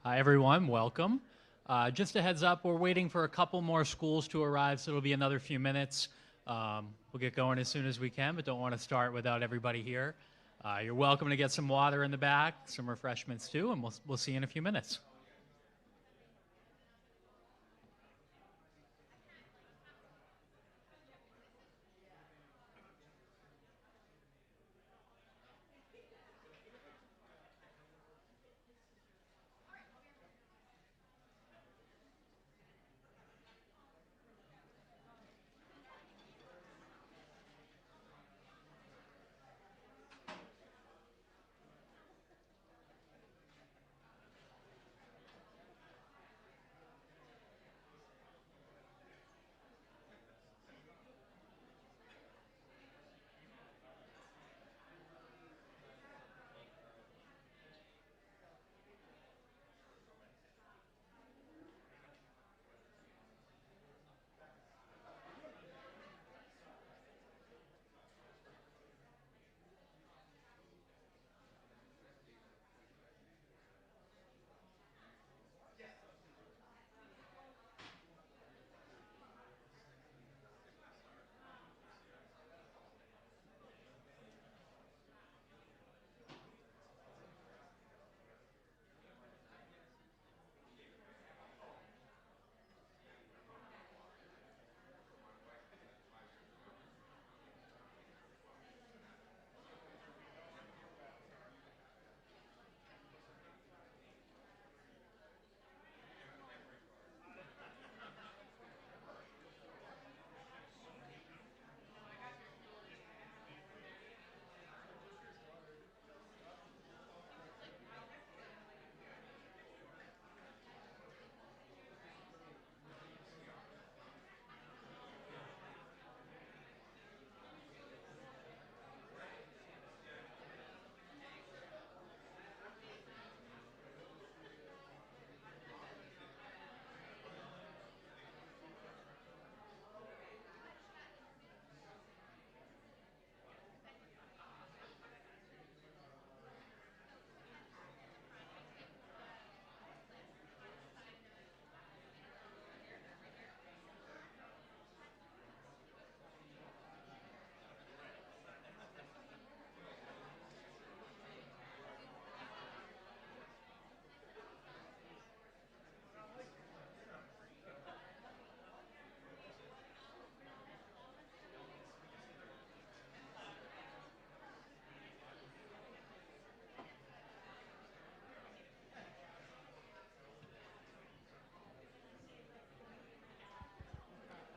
Hi, everyone. Welcome. Just a heads up, we're waiting for a couple more schools to arrive, so it'll be another few minutes. We'll get going as soon as we can, but don't want to start without everybody here. You're welcome to get some water in the back, some refreshments too, and we'll see you in a few minutes.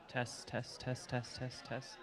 Test, test, test, test, test, test.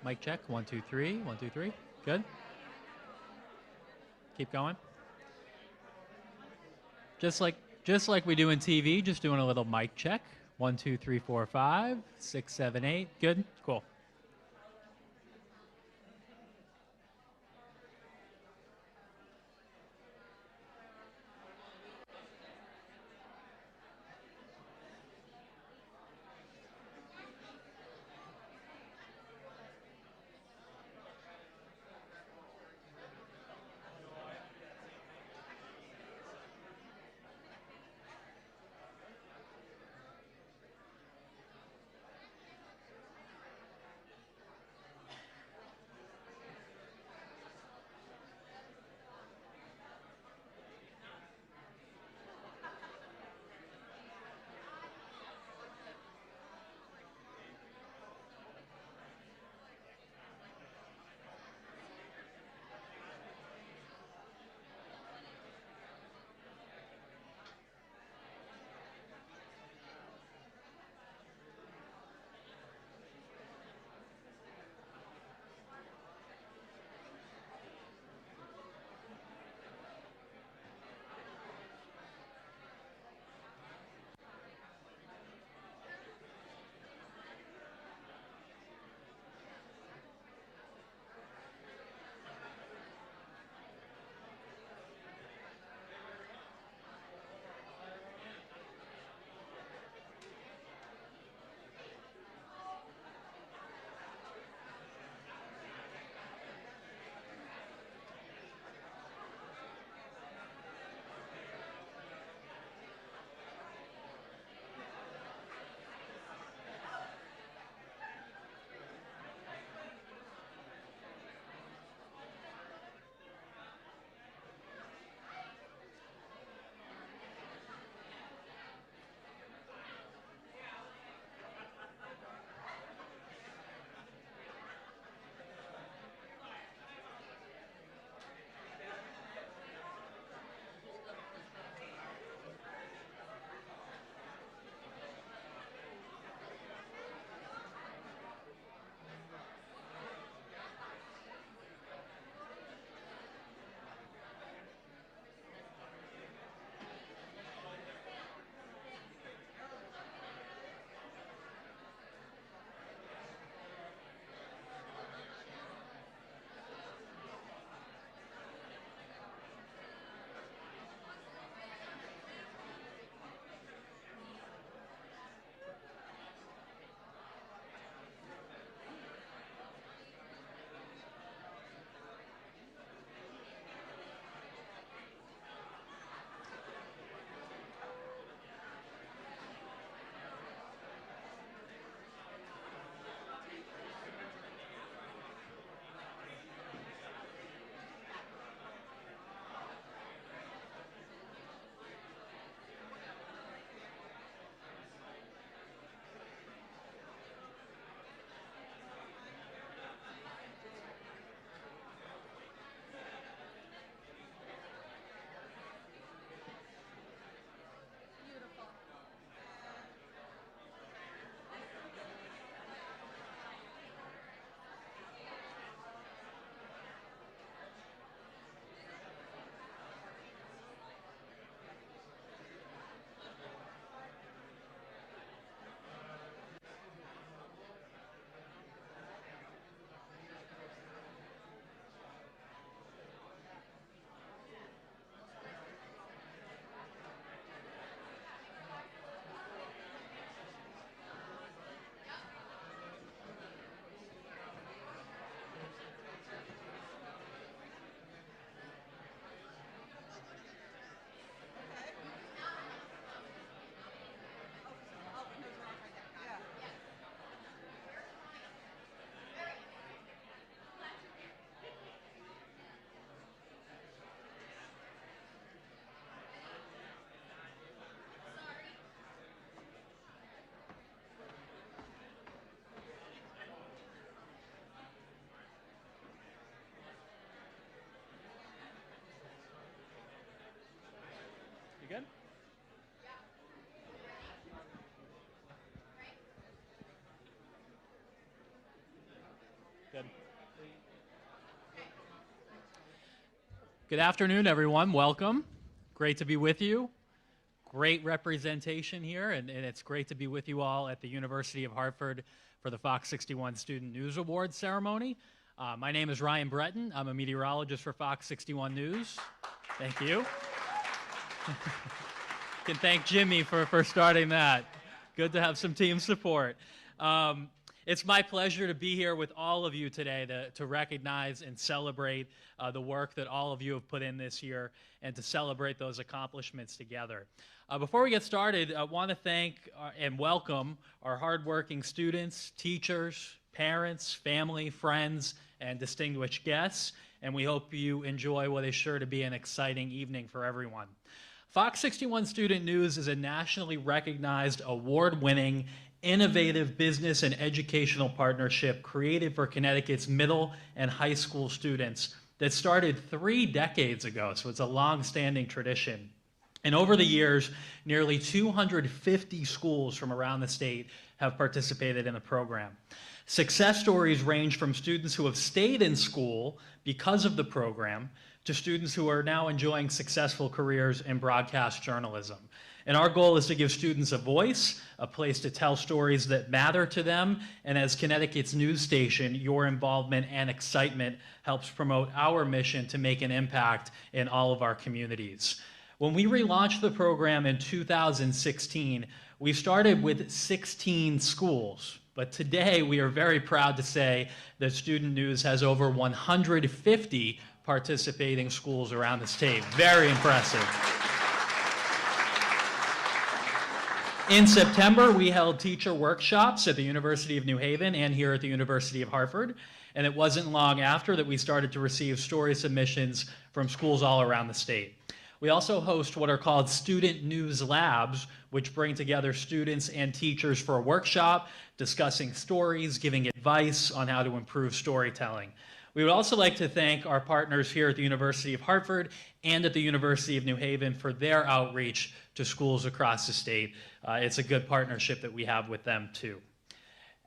Mic check. 1, 2, 3. 1, 2, 3. Good. Keep going. Just like we do in TV, just doing a little mic check. 1, 2, 3, 4, 5, 6, 7, 8. Good. Cool. Good afternoon, everyone. Welcome. Great to be with you. Great representation here, and it's great to be with you all at the University of Hartford for the FOX61 Student News Awards ceremony. My name is Ryan Breton. I'm a meteorologist for FOX61 News. Thank you. Can thank Jimmy for starting that. Good to have some team support. It's my pleasure to be here with all of you today to recognize and celebrate the work that all of you have put in this year and to celebrate those accomplishments together. Before we get started, I want to thank and welcome our hardworking students, teachers, parents, family, friends, and distinguished guests, and we hope you enjoy what is sure to be an exciting evening for everyone. FOX61 Student News is a nationally recognized, award-winning, innovative business and educational partnership created for Connecticut's middle and high school students that started 3 decades ago, so it's a long-standing tradition. And over the years, nearly 250 schools from around the state have participated in the program. Success stories range from students who have stayed in school because of the program to students who are now enjoying successful careers in broadcast journalism. And our goal is to give students a voice, a place to tell stories that matter to them, and as Connecticut's news station, your involvement and excitement helps promote our mission to make an impact in all of our communities. When we relaunched the program in 2016, we started with 16 schools, but today we are very proud to say that Student News has over 150 participating schools around the state. Very impressive. In September, we held teacher workshops at the University of New Haven and here at the University of Hartford, and it wasn't long after that we started to receive story submissions from schools all around the state. We also host what are called Student News Labs, which bring together students and teachers for a workshop, discussing stories, giving advice on how to improve storytelling. We would also like to thank our partners here at the University of Hartford and at the University of New Haven for their outreach to schools across the state. It's a good partnership that we have with them too.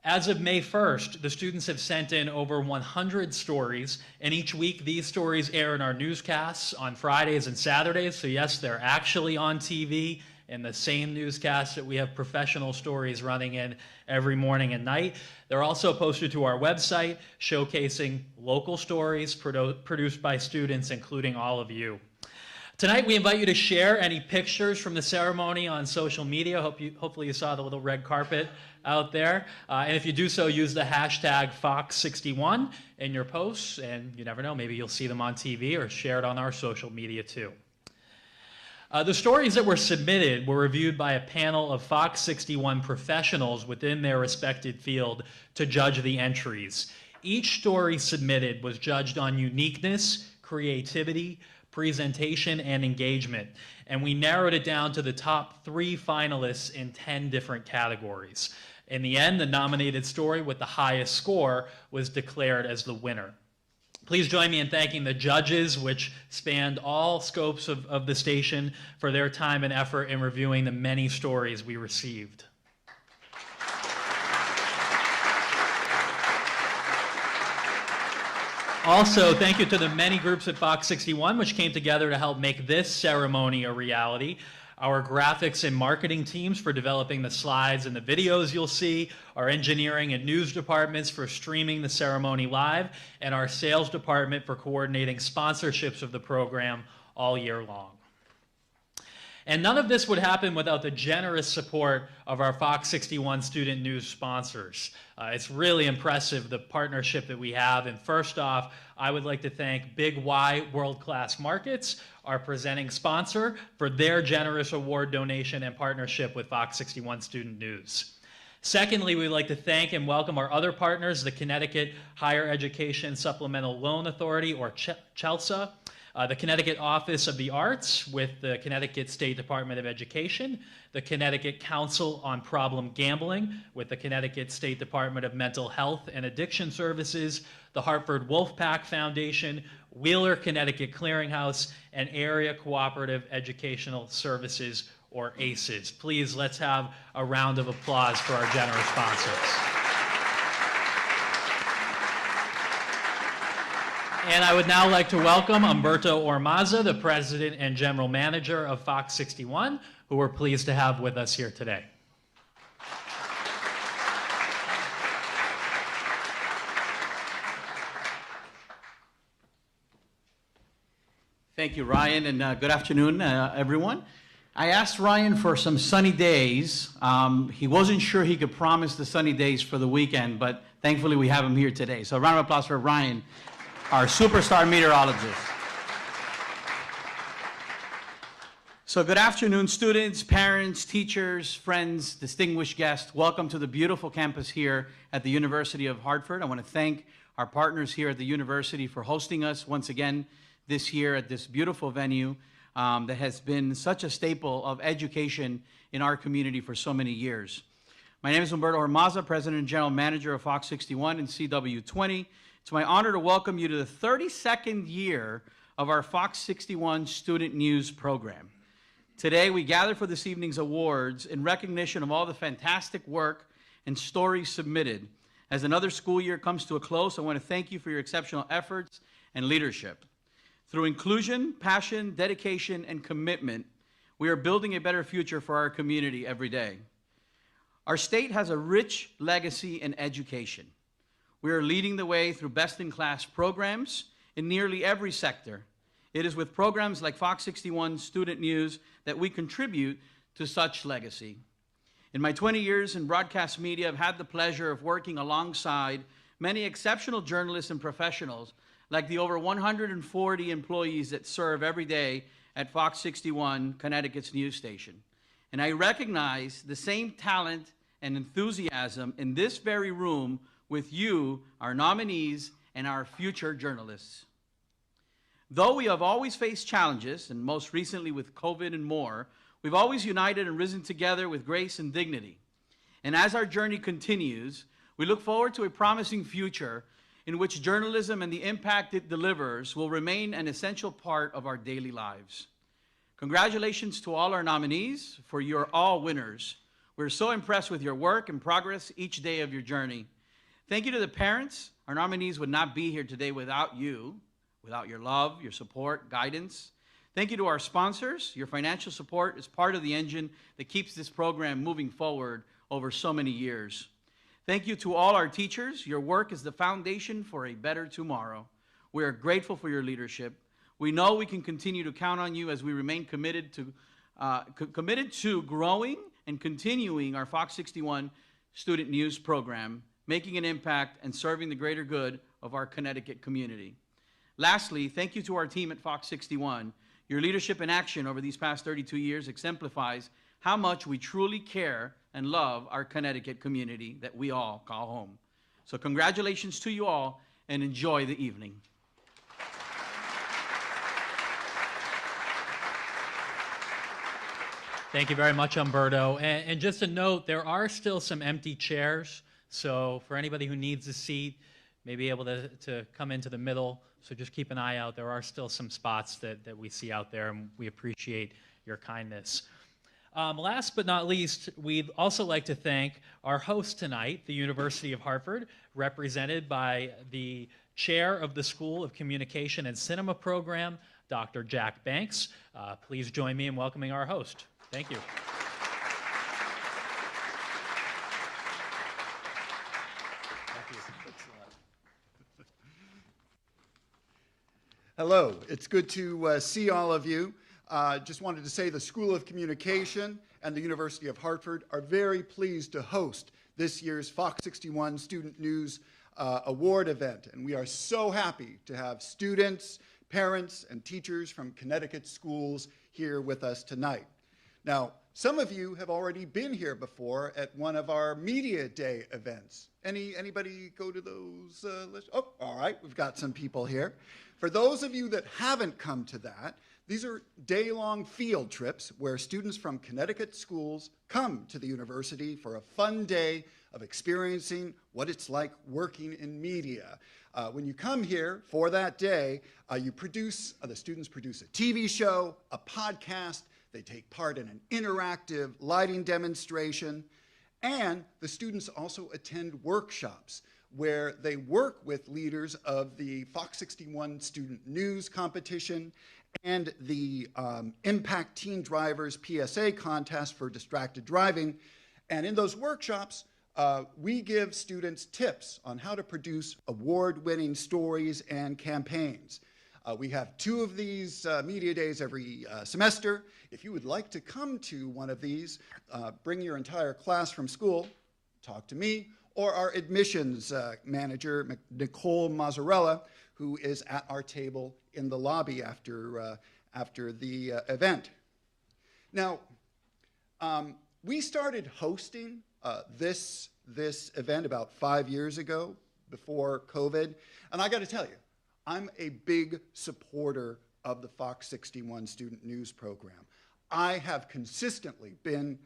As of May 1st, the students have sent in over 100 stories, and each week these stories air in our newscasts on Fridays and Saturdays. So yes, they're actually on TV in the same newscast that we have professional stories running in every morning and night. They're also posted to our website, showcasing local stories produced by students, including all of you. Tonight, we invite you to share any pictures from the ceremony on social media. Hopefully you saw the little red carpet out there. And if you do so, use the hashtag FOX61 in your posts, and you never know, maybe you'll see them on TV or share it on our social media too. The stories that were submitted were reviewed by a panel of FOX61 professionals within their respected field to judge the entries. Each story submitted was judged on uniqueness, creativity, presentation, and engagement, and we narrowed it down to the top 3 finalists in 10 different categories. In the end, the nominated story with the highest score was declared as the winner. Please join me in thanking the judges, which spanned all scopes of the station, for their time and effort in reviewing the many stories we received. Also, thank you to the many groups at FOX61 which came together to help make this ceremony a reality. Our graphics and marketing teams for developing the slides and the videos you'll see, our engineering and news departments for streaming the ceremony live, and our sales department for coordinating sponsorships of the program all year long. And none of this would happen without the generous support of our FOX61 Student News sponsors. It's really impressive, the partnership that we have. And first off, I would like to thank Big Y World Class Markets, our presenting sponsor, for their generous award donation and partnership with FOX61 Student News. Secondly, we'd like to thank and welcome our other partners, the Connecticut Higher Education Supplemental Loan Authority, or CHELSA, the Connecticut Office of the Arts with the Connecticut State Department of Education, the Connecticut Council on Problem Gambling with the Connecticut State Department of Mental Health and Addiction Services, the Hartford Wolfpack Foundation, Wheeler Connecticut Clearinghouse, and Area Cooperative Educational Services, or ACES. Please, let's have a round of applause for our generous sponsors. And I would now like to welcome Umberto Ormaza, the President and General Manager of FOX61, who we're pleased to have with us here today. Thank you, Ryan, and good afternoon, everyone. I asked Ryan for some sunny days. He wasn't sure he could promise the sunny days for the weekend, but thankfully we have him here today. So a round of applause for Ryan, our superstar meteorologist. So good afternoon, students, parents, teachers, friends, distinguished guests. Welcome to the beautiful campus here at the University of Hartford. I want to thank our partners here at the university for hosting us once again this year at this beautiful venue that has been such a staple of education in our community for so many years. My name is Umberto Ormaza, President and General Manager of FOX61 and CW20. It's my honor to welcome you to the 32nd year of our FOX61 Student News program. Today, we gather for this evening's awards in recognition of all the fantastic work and stories submitted. As another school year comes to a close, I want to thank you for your exceptional efforts and leadership. Through inclusion, passion, dedication, and commitment, we are building a better future for our community every day. Our state has a rich legacy in education. We are leading the way through best-in-class programs in nearly every sector. It is with programs like FOX61 Student News that we contribute to such legacy. In my 20 years in broadcast media, I've had the pleasure of working alongside many exceptional journalists and professionals like the over 140 employees that serve every day at FOX61, Connecticut's news station. And I recognize the same talent and enthusiasm in this very room with you, our nominees, and our future journalists. Though we have always faced challenges, and most recently with COVID and more, we've always united and risen together with grace and dignity. And as our journey continues, we look forward to a promising future in which journalism and the impact it delivers will remain an essential part of our daily lives. Congratulations to all our nominees, for you're all winners. We're so impressed with your work and progress each day of your journey. Thank you to the parents. Our nominees would not be here today without you, without your love, your support, guidance. Thank you to our sponsors. Your financial support is part of the engine that keeps this program moving forward over so many years. Thank you to all our teachers. Your work is the foundation for a better tomorrow. We are grateful for your leadership. We know we can continue to count on you as we remain committed to growing and continuing our FOX61 Student News program, making an impact and serving the greater good of our Connecticut community. Lastly, thank you to our team at FOX61. Your leadership and action over these past 32 years exemplifies how much we truly care and love our Connecticut community that we all call home. So congratulations to you all, and enjoy the evening. Thank you very much, Umberto. And just a note, there are still some empty chairs, so for anybody who needs a seat, may be able to come into the middle. So just keep an eye out. There are still some spots that we see out there, and we appreciate your kindness. Last but not least, we'd also like to thank our host tonight, the University of Hartford, represented by the chair of the School of Communication and Cinema program, Dr. Jack Banks. Please join me in welcoming our host. Thank you. Hello, it's good to see all of you. Just wanted to say the School of Communication and the University of Hartford are very pleased to host this year's FOX61 Student News Award event. And we are so happy to have students, parents, and teachers from Connecticut schools here with us tonight. Now, some of you have already been here before at one of our Media Day events. Anybody go to those lists? Oh, all right, we've got some people here. For those of you that haven't come to that, these are day-long field trips where students from Connecticut schools come to the university for a fun day of experiencing what it's like working in media. When you come here for that day, the students produce a TV show, a podcast, they take part in an interactive lighting demonstration, and the students also attend workshops where they work with leaders of the FOX61 Student News Competition and the Impact Teen Drivers PSA contest for distracted driving. And in those workshops, we give students tips on how to produce award-winning stories and campaigns. We have 2 of these media days every semester. If you would like to come to one of these, bring your entire class from school, talk to me, or our admissions manager, Nicole Mazzarella, who is at our table in the lobby after the event. Now, we started hosting this event about 5 years ago, before COVID, and I got to tell you, I'm a big supporter of the FOX61 Student News Program. I have consistently been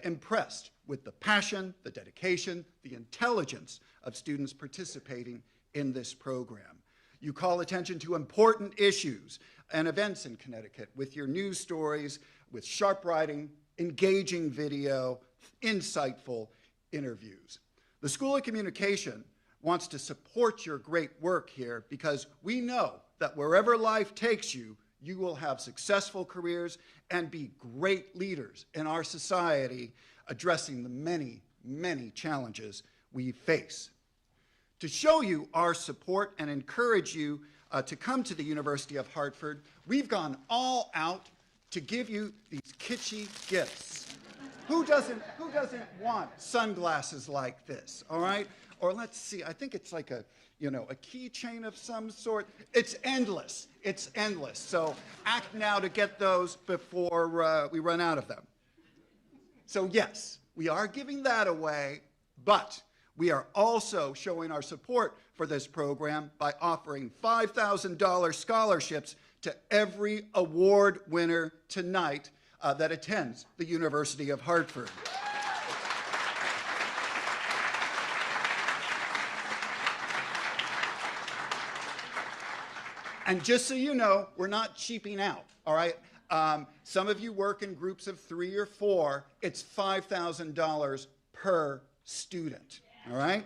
impressed with the passion, the dedication, the intelligence of students participating in this program. You call attention to important issues and events in Connecticut with your news stories, with sharp writing, engaging video, insightful interviews. The School of Communication wants to support your great work here because we know that wherever life takes you, you will have successful careers and be great leaders in our society addressing the many, many challenges we face. To show you our support and encourage you to come to the University of Hartford, we've gone all out to give you these kitschy gifts. Who doesn't want sunglasses like this, all right? Or let's see, I think it's like a keychain of some sort. It's endless. It's endless. So act now to get those before we run out of them. So yes, we are giving that away, but we are also showing our support for this program by offering $5,000 scholarships to every award winner tonight that attends the University of Hartford. And just so you know, we're not cheaping out, all right? Some of you work in groups of 3 or 4. It's $5,000 per student, all right?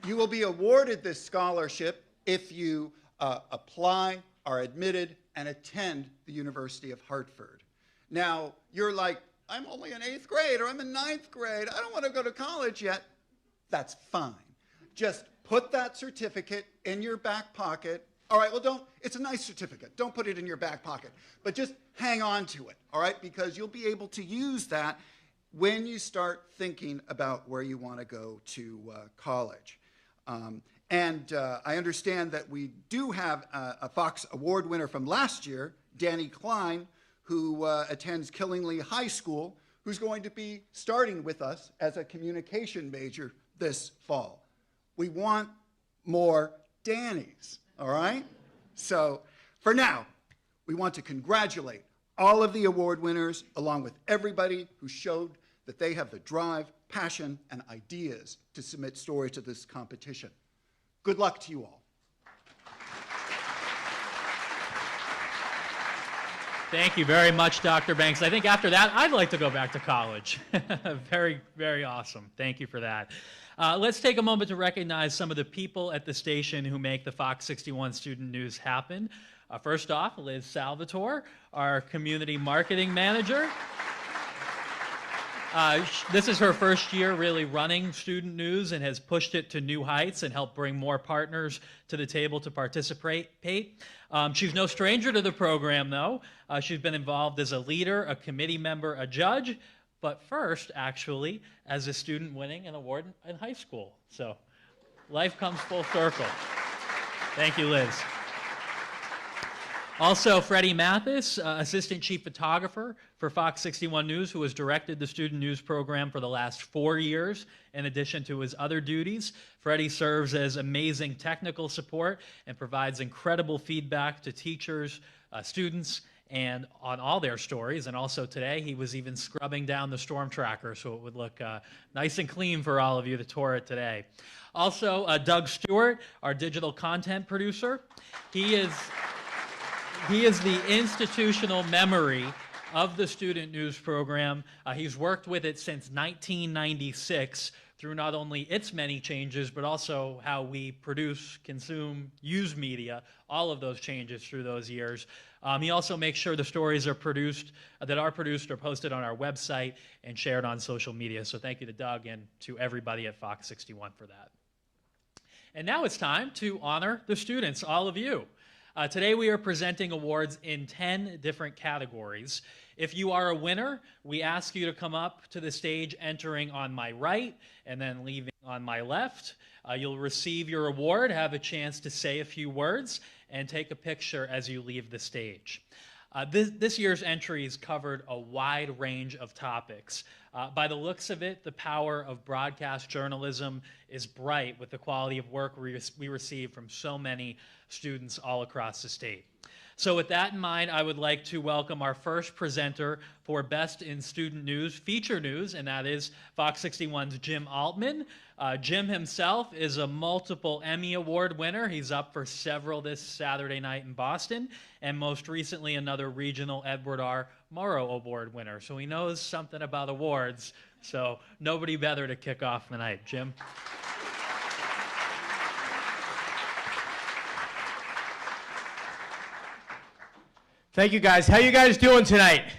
You will be awarded this scholarship if you apply, are admitted, and attend the University of Hartford. Now, you're like, I'm only in 8th grade or I'm in 9th grade. I don't want to go to college yet. That's fine. Just put that certificate in your back pocket. All right, well, it's a nice certificate. Don't put it in your back pocket, but just hang on to it, all right? Because you'll be able to use that when you start thinking about where you want to go to college. I understand that we do have a Fox Award winner from last year, Danny Klein, who attends Killingly High School, who's going to be starting with us as a communication major this fall. We want more Dannys, all right? So for now, we want to congratulate all of the award winners, along with everybody who showed that they have the drive, passion, and ideas to submit stories to this competition. Good luck to you all. Thank you very much, Dr. Banks. I think after that, I'd like to go back to college. Very, very awesome. Thank you for that. Let's take a moment to recognize some of the people at the station who make the FOX61 Student News happen. First off, Liz Salvatore, our Community Marketing Manager. This is her first year really running Student News and has pushed it to new heights and helped bring more partners to the table to participate. She's no stranger to the program, though. She's been involved as a leader, a committee member, a judge, but first, actually, as a student winning an award in high school. So life comes full circle. Thank you, Liz. Also, Freddie Mathis, Assistant Chief Photographer for FOX61 News, who has directed the Student News program for the last 4 years, in addition to his other duties. Freddie serves as amazing technical support and provides incredible feedback to teachers, students, and on all their stories. And also today, he was even scrubbing down the storm tracker so it would look nice and clean for all of you that tour it today. Also, Doug Stewart, our digital content producer. He is the institutional memory of the student news program. He's worked with it since 1996 through not only its many changes, but also how we produce, consume, use media, all of those changes through those years. He also makes sure the stories are produced, are posted on our website and shared on social media. So thank you to Doug and to everybody at FOX61 for that. And now it's time to honor the students, all of you. Today we are presenting awards in 10 different categories. If you are a winner, we ask you to come up to the stage entering on my right and then leaving on my left. You'll receive your award, have a chance to say a few words, and take a picture as you leave the stage. This year's entries covered a wide range of topics. By the looks of it, the power of broadcast journalism is bright with the quality of work we receive from so many students all across the state. So with that in mind, I would like to welcome our first presenter for Best in Student News, Feature News, and that is FOX61's Jim Altman. Jim himself is a multiple Emmy Award winner. He's up for several this Saturday night in Boston, and most recently another regional Edward R. Murrow Award winner. So he knows something about awards, so nobody better to kick off the night. Jim? Thank you, guys. How you guys doing tonight?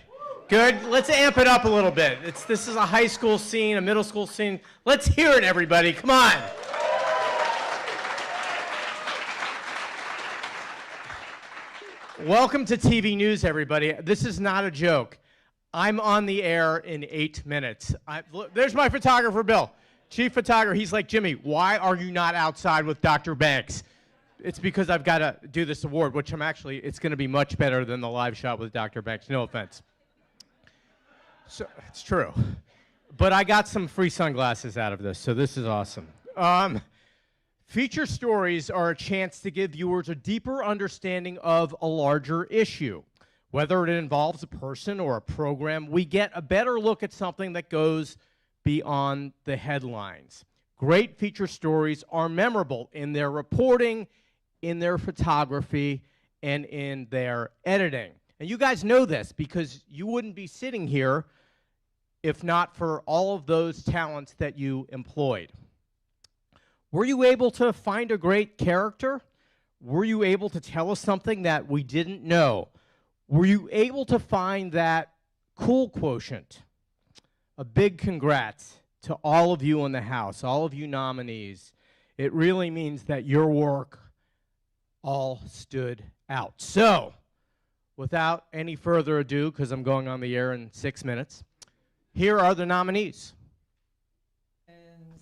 Good? Let's amp it up a little bit. This is a high school scene, a middle school scene. Let's hear it, everybody. Come on. Welcome to TV News, everybody. This is not a joke. I'm on the air in 8 minutes. There's my photographer, Bill. Chief photographer. He's like, Jimmy, why are you not outside with Dr. Banks? It's because I've got to do this award, which it's going to be much better than the live shot with Dr. Banks. No offense. So, it's true. But I got some free sunglasses out of this, so this is awesome. Feature stories are a chance to give viewers a deeper understanding of a larger issue. Whether it involves a person or a program, we get a better look at something that goes beyond the headlines. Great feature stories are memorable in their reporting, in their photography, and in their editing. And you guys know this because you wouldn't be sitting here if not for all of those talents that you employed. Were you able to find a great character? Were you able to tell us something that we didn't know? Were you able to find that cool quotient? A big congrats to all of you in the House, all of you nominees. It really means that your work all stood out. So, without any further ado, because I'm going on the air in 6 minutes, here are the nominees.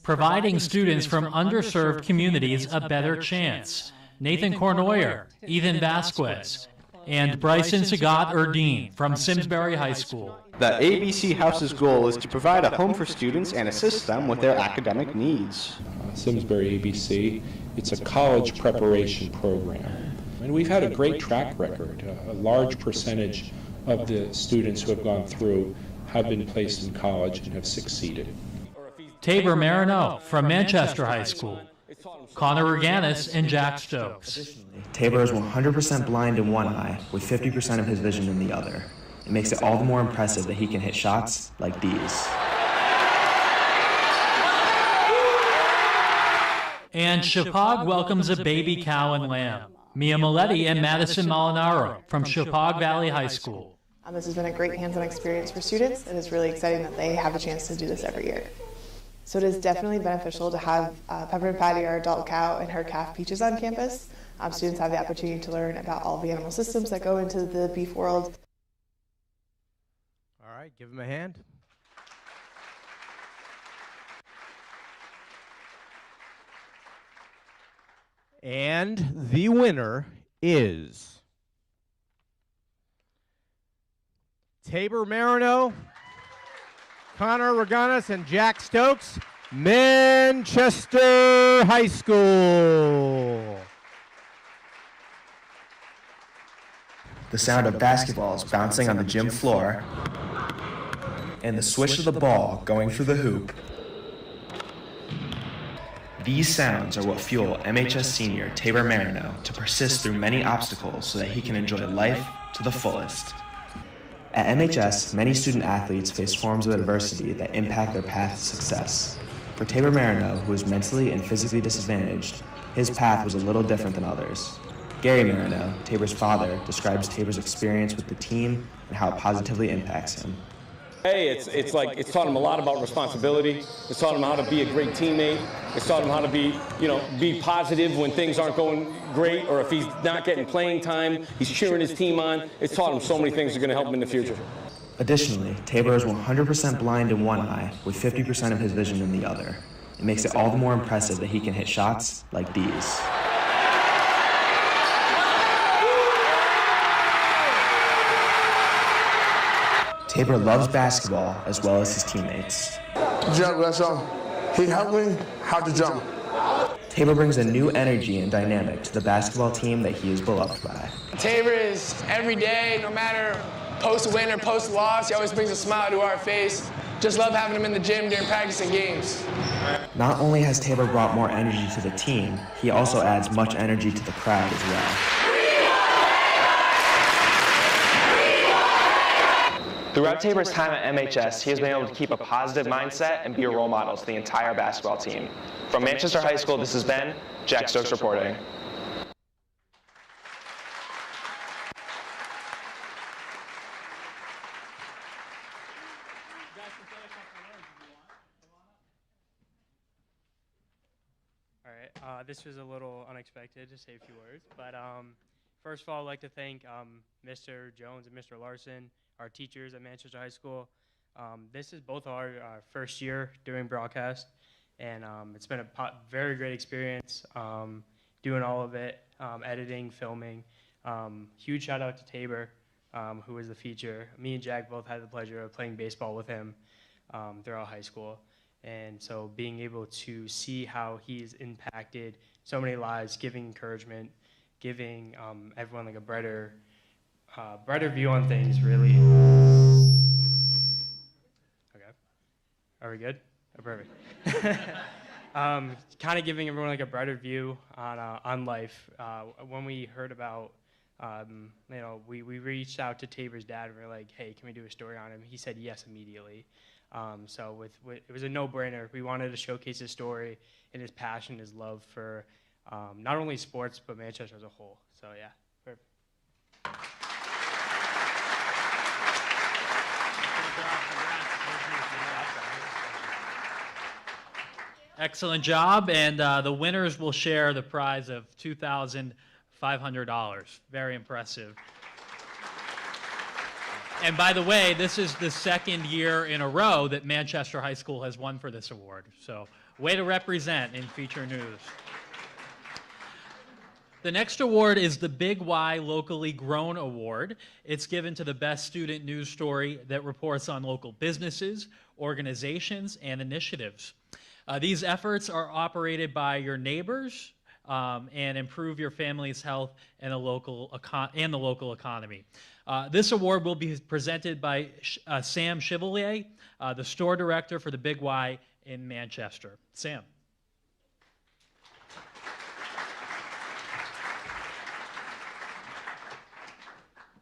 Providing students from underserved communities a better chance. Nathan Cornoyer, Ethan Vasquez, and Bryson Sagat Erdine from Simsbury High School. The ABC House's goal is to provide a home for students and assist them with their academic needs. Simsbury ABC, it's a college preparation program. And we've had a great track record. A large percentage of the students who have gone through have been placed in college and have succeeded. Tabor Marino from Manchester High School. Connor Reganis and Jack Stokes. Tabor is 100% blind in one eye, with 50% of his vision in the other. It makes it all the more impressive that he can hit shots like these. And Chippewa welcomes a baby cow and lamb. Mia Maletti and Madison Molinaro from Chippewa Valley High School. This has been a great hands-on experience for students, and it's really exciting that they have a chance to do this every year. So it is definitely beneficial to have Peppermint Patty, our adult cow, and her calf Peaches on campus. Students have the opportunity to learn about all the animal systems that go into the beef world. All right, give them a hand. And the winner is Tabor Marino, Connor Reganis, and Jack Stokes, Manchester High School. The sound of basketballs bouncing on the gym floor and the swish of the ball going through the hoop. These sounds are what fuel MHS senior Tabor Marino to persist through many obstacles so that he can enjoy life to the fullest. At MHS, many student athletes face forms of adversity that impact their path to success. For Tabor Marino, who is mentally and physically disadvantaged, his path was a little different than others. Gary Marino, Tabor's father, describes Tabor's experience with the team and how it positively impacts him. Hey, it's taught him a lot about responsibility. It's taught him how to be a great teammate. It's taught him how to be positive when things aren't going great, or if he's not getting playing time, he's cheering his team on. It's taught him so many things that are going to help him in the future. Additionally, Tabor is 100% blind in one eye, with 50% of his vision in the other. It makes it all the more impressive that he can hit shots like these. Tabor loves basketball as well as his teammates. Jump, that's all. He helped me how to jump. Tabor brings a new energy and dynamic to the basketball team that he is beloved by. Tabor is every day, no matter post-win or post-loss, he always brings a smile to our face. Just love having him in the gym during practice and games. Not only has Tabor brought more energy to the team, he also adds much energy to the crowd as well. Throughout Tabor's time at MHS, he has been able to keep a positive mindset and be a role model to the entire basketball team. From Manchester High School, this has been Jack Stokes reporting. All right, this was a little unexpected, to say a few words, but first of all, I'd like to thank Mr. Jones and Mr. Larson, our teachers at Manchester High School. This is both our first year doing broadcast, and it's been a very great experience doing all of it, editing, filming. Huge shout out to Tabor, who was the feature. Me and Jack both had the pleasure of playing baseball with him throughout high school. And so being able to see how he's impacted so many lives, giving encouragement, giving everyone like a brighter view on things, really. Okay, are we good? Oh, perfect. Kind of giving everyone like a brighter view on life. When we heard about, we reached out to Tabor's dad and we were like, hey, can we do a story on him? He said yes immediately. So it was a no-brainer. We wanted to showcase his story and his passion, his love for not only sports, but Manchester as a whole. So yeah, perfect. Excellent job, and the winners will share the prize of $2,500. Very impressive. And by the way, this is the second year in a row that Manchester High School has won for this award. So, way to represent in feature news. The next award is the Big Y Locally Grown Award. It's given to the best student news story that reports on local businesses, organizations, and initiatives. These efforts are operated by your neighbors and improve your family's health and the local economy. This award will be presented by Sam Chevalier, the store director for the Big Y in Manchester. Sam.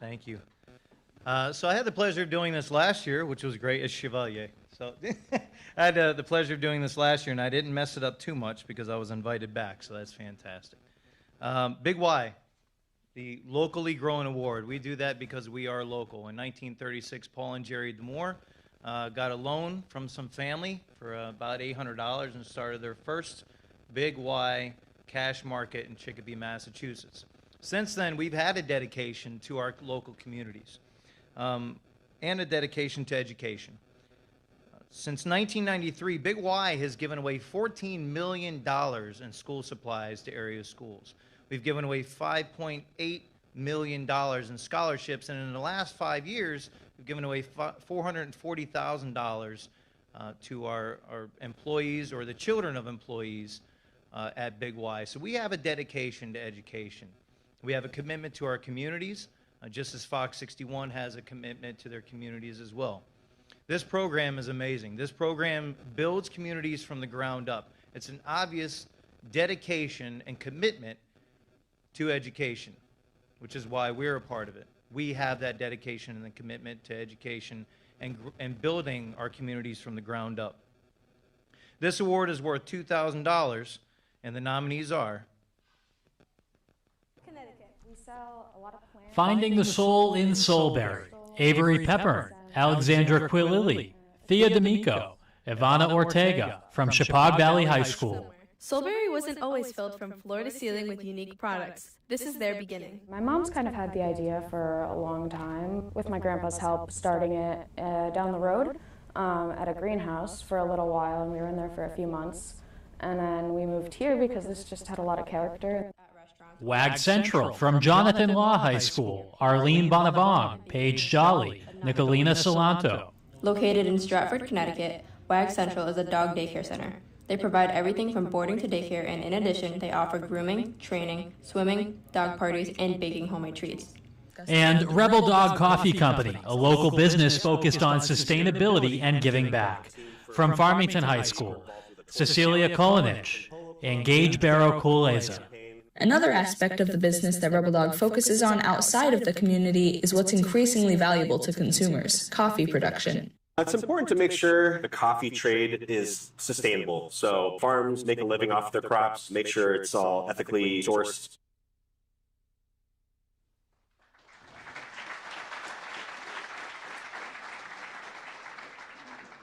Thank you. So I had the pleasure of doing this last year, which was great, as Chevalier. So I had the pleasure of doing this last year, and I didn't mess it up too much because I was invited back, so that's fantastic. Big Y, the Locally Grown Award. We do that because we are local. In 1936, Paul and Jerry Demore got a loan from some family for about $800 and started their first Big Y cash market in Chicopee, Massachusetts. Since then, we've had a dedication to our local communities and a dedication to education. Since 1993, Big Y has given away $14 million in school supplies to area schools. We've given away $5.8 million in scholarships, and in the last 5 years, we've given away $440,000 to our employees or the children of employees at Big Y. So we have a dedication to education. We have a commitment to our communities, just as FOX61 has a commitment to their communities as well. This program is amazing. This program builds communities from the ground up. It's an obvious dedication and commitment to education, which is why we're a part of it. we have that dedication and the commitment to education and building our communities from the ground up. This award is worth $2,000, and the nominees are Connecticut. We sell a lot of plants. Finding the Soul in Soulberry, Avery Pepper, Alexandra Quilili, Thea D'Amico, Ivana Ortega from Chippewa Valley High School. Soulberry wasn't always filled from floor to ceiling with unique products. This is their beginning. My mom's kind of had the idea for a long time, with my grandpa's help, starting it down the road at a greenhouse for a little while, and we were in there for a few months. And then we moved here because this just had a lot of character. WAG Central from Jonathan Law High School, Arlene Bonavong, Paige Jolly, Nicolina Salanto. Located in Stratford, Connecticut, WAG Central is a dog daycare center. They provide everything from boarding to daycare, and in addition, they offer grooming, training, swimming, dog parties, and baking homemade treats. And Rebel Dog Coffee Company, a local business focused on sustainability and giving back. From Farmington High School, Cecilia Kolinich, Engage Barrow Kuleza. Another aspect of the business that Rebel Dog focuses on outside of the community is what's increasingly valuable to consumers, coffee production. It's important to make sure the coffee trade is sustainable. So farms make a living off their crops, make sure it's all ethically sourced.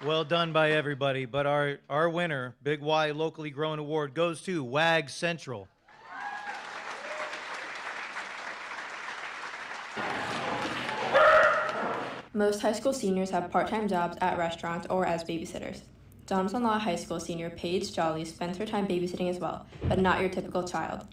Well done by everybody, but our winner, Big Y Locally Grown Award, goes to WAG Central. Most high school seniors have part-time jobs at restaurants or as babysitters. Jonathan Law High School senior Paige Jolly spends her time babysitting as well, but not your typical child.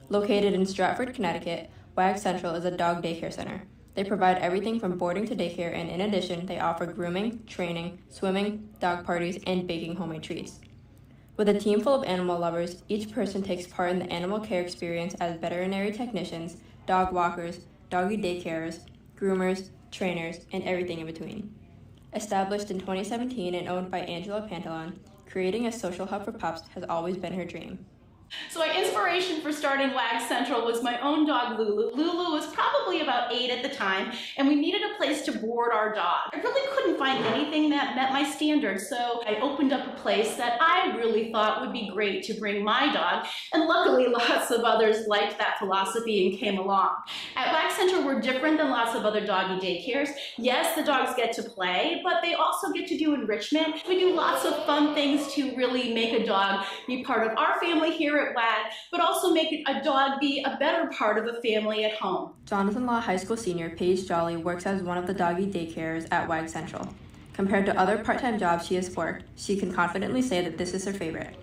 Located in Stratford, Connecticut, WAG Central is a dog daycare center. They provide everything from boarding to daycare, and in addition, they offer grooming, training, swimming, dog parties, and baking homemade treats. With a team full of animal lovers, each person takes part in the animal care experience as veterinary technicians, dog walkers, doggy daycarers, groomers, trainers, and everything in between. Established in 2017 and owned by Angela Pantalon, creating a social hub for pups has always been her dream. So my inspiration for starting WAG Central was my own dog, Lulu. Lulu was probably about 8 at the time, and we needed a place to board our dog. I really couldn't find anything that met my standards, so I opened up a place that I really thought would be great to bring my dog, and luckily lots of others liked that philosophy and came along. At WAG Central, we're different than lots of other doggy daycares. Yes, the dogs get to play, but they also get to do enrichment. We do lots of fun things to really make a dog be part of our family here at WAG, but also make a dog be a better part of a family at home. Jonathan Law High School senior Paige Jolly works as one of the doggy daycares at WAG Central. Compared to other part-time jobs she has worked, she can confidently say that this is her favorite.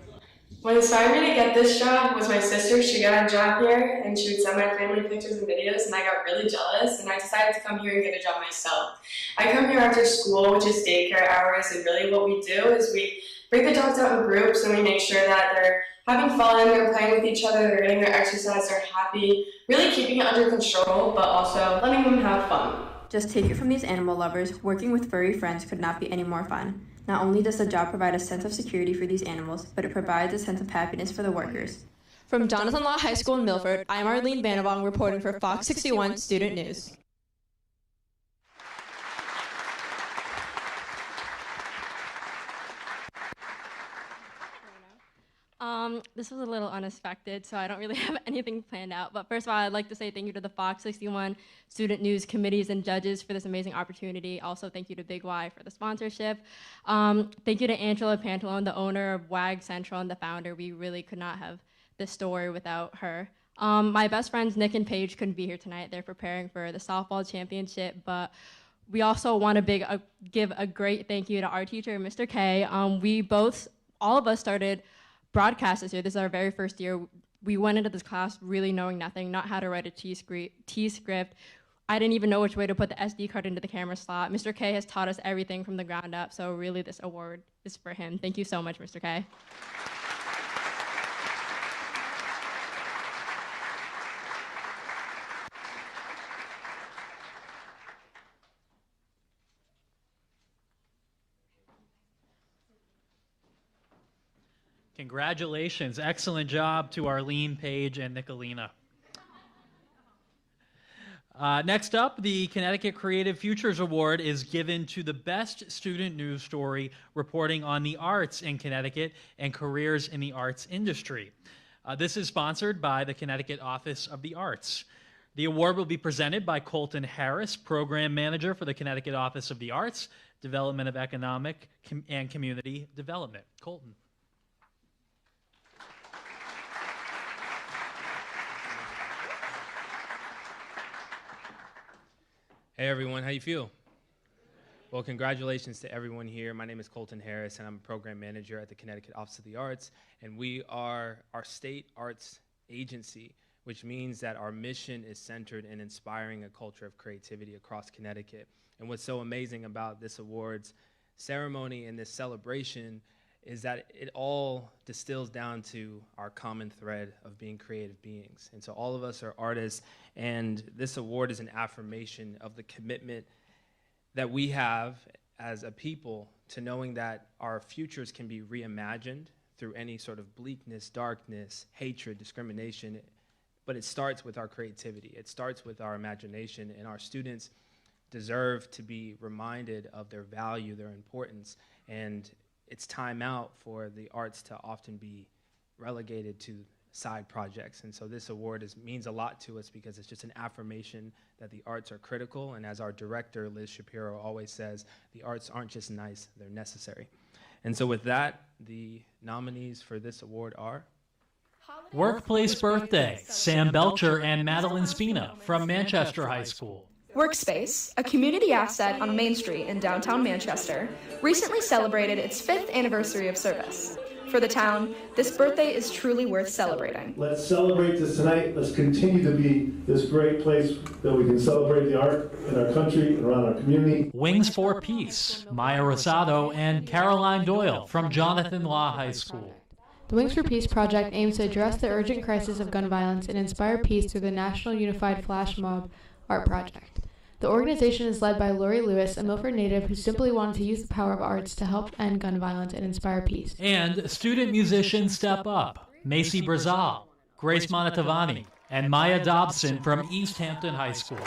What inspired me to get this job was my sister. She got a job here, and she would send my family pictures and videos, and I got really jealous, and I decided to come here and get a job myself. I come here after school, which is daycare hours, and really what we do is we bring the dogs out in groups, and we make sure that they're having fun, they're playing with each other, they're getting their exercise, they're happy, really keeping it under control, but also letting them have fun. Just take it from these animal lovers, working with furry friends could not be any more fun. Not only does the job provide a sense of security for these animals, but it provides a sense of happiness for the workers. From Jonathan Law High School in Milford, I'm Arlene Banabong reporting for FOX61 Student News. This was a little unexpected, so I don't really have anything planned out. But first of all, I'd like to say thank you to the FOX61 Student News committees and judges for this amazing opportunity. Also, thank you to Big Y for the sponsorship. Thank you to Angela Pantalone, the owner of WAG Central and the founder. We really could not have this story without her. My best friends, Nick and Paige, couldn't be here tonight. They're preparing for the softball championship, but we also want to give a great thank you to our teacher, Mr. K. All of us started broadcast this year. This is our very first year. We went into this class really knowing nothing, not how to write a T script. I didn't even know which way to put the SD card into the camera slot. Mr. K has taught us everything from the ground up, so really this award is for him. Thank you so much, Mr. K. Congratulations. Excellent job to Arlene, Paige, and Nicolina. Next up, the Connecticut Creative Futures Award is given to the best student news story reporting on the arts in Connecticut and careers in the arts industry. This is sponsored by the Connecticut Office of the Arts. The award will be presented by Colton Harris, Program Manager for the Connecticut Office of the Arts, Development of Economic and Community Development. Colton. Hey everyone, how you feel? Well, congratulations to everyone here. My name is Colton Harris, and I'm a program manager at the Connecticut Office of the Arts, and we are our state arts agency, which means that our mission is centered in inspiring a culture of creativity across Connecticut. And what's so amazing about this awards ceremony and this celebration is that it all distills down to our common thread of being creative beings. And so all of us are artists, and this award is an affirmation of the commitment that we have as a people to knowing that our futures can be reimagined through any sort of bleakness, darkness, hatred, discrimination. But it starts with our creativity. It starts with our imagination, and our students deserve to be reminded of their value, their importance, and it's time out for the arts to often be relegated to side projects. And so this award means a lot to us because it's just an affirmation that the arts are critical, and as our director, Liz Shapiro, always says, the arts aren't just nice, they're necessary. And so with that, the nominees for this award are Workplace Birthday, Sam Belcher and Madeline Spina from Manchester High School. Workspace, a community asset on Main Street in downtown Manchester, recently celebrated its 5th anniversary of service. For the town, this birthday is truly worth celebrating. Let's celebrate this tonight. Let's continue to be this great place that we can celebrate the art in our country and around our community. Wings for Peace, Maya Rosado and Caroline Doyle from Jonathan Law High School. The Wings for Peace project aims to address the urgent crisis of gun violence and inspire peace through the National Unified Flash Mob Art Project. The organization is led by Lori Lewis, a Milford native who simply wanted to use the power of arts to help end gun violence and inspire peace. And student musicians step up. Macy Brazal, Grace Monatavani, and Maya Dobson from East Hampton High School.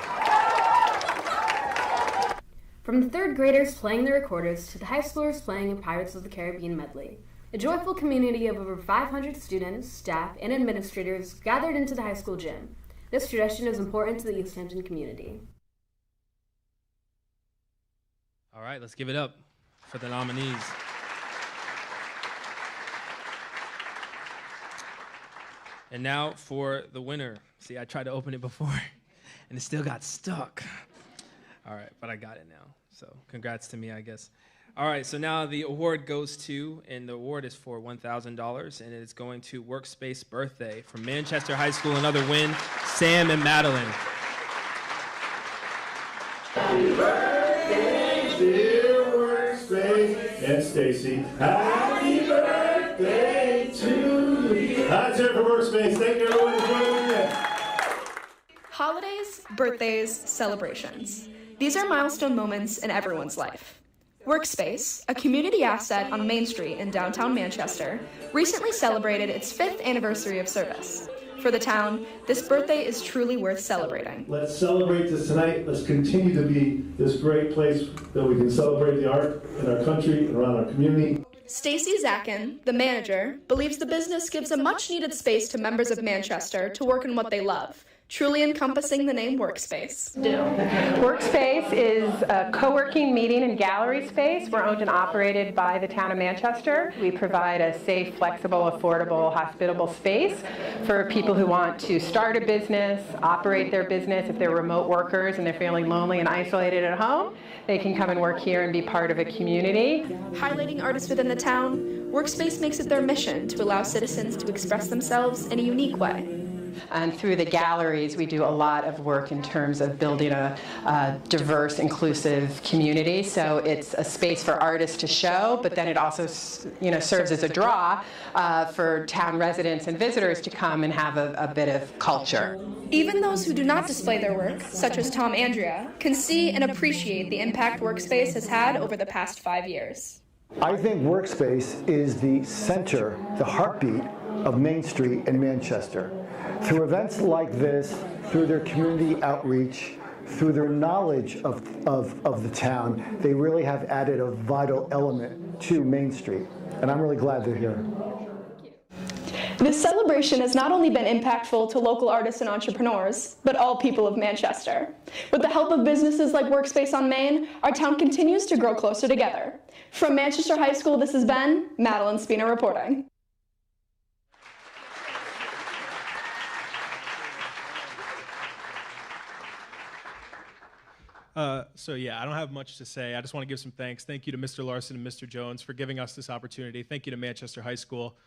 From the 3rd graders playing the recorders to the high schoolers playing a Pirates of the Caribbean medley, a joyful community of over 500 students, staff, and administrators gathered into the high school gym. This tradition is important to the East Hampton community. All right, let's give it up for the nominees. And now for the winner. See, I tried to open it before, and it still got stuck. All right, but I got it now, so congrats to me, I guess. All right, so now the award goes to, and the award is for $1,000, and it's going to Workspace Birthday from Manchester High School. Another win, Sam and Madeline. Happy birthday, dear Workspace and Stacy. Happy birthday to you. That's it for Workspace. Thank you, everyone, for joining me. Holidays, birthdays, celebrations. These are milestone moments in everyone's life. Workspace, a community asset on Main Street in downtown Manchester, recently celebrated its 5th anniversary of service. For the town, this birthday is truly worth celebrating. Let's celebrate this tonight. Let's continue to be this great place that we can celebrate the art in our country and around our community. Stacy Zakin, the manager, believes the business gives a much-needed space to members of Manchester to work in what they love, truly encompassing the name Workspace. Workspace is a co-working meeting and gallery space. We're owned and operated by the town of Manchester. We provide a safe, flexible, affordable, hospitable space for people who want to start a business, operate their business. If they're remote workers and they're feeling lonely and isolated at home, they can come and work here and be part of a community. Highlighting artists within the town, Workspace makes it their mission to allow citizens to express themselves in a unique way. And through the galleries, we do a lot of work in terms of building a diverse, inclusive community. So it's a space for artists to show, but then it also, serves as a draw for town residents and visitors to come and have a bit of culture. Even those who do not display their work, such as Tom Andrea, can see and appreciate the impact Workspace has had over the past 5 years. I think Workspace is the center, the heartbeat of Main Street in Manchester. Through events like this, through their community outreach, through their knowledge of the town, they really have added a vital element to Main Street. And I'm really glad they're here. This celebration has not only been impactful to local artists and entrepreneurs, but all people of Manchester. With the help of businesses like Workspace on Main, our town continues to grow closer together. From Manchester High School, this has been Madeline Spina reporting. I don't have much to say. I just want to give some thanks. Thank you to Mr. Larson and Mr. Jones for giving us this opportunity. Thank you to Manchester High School.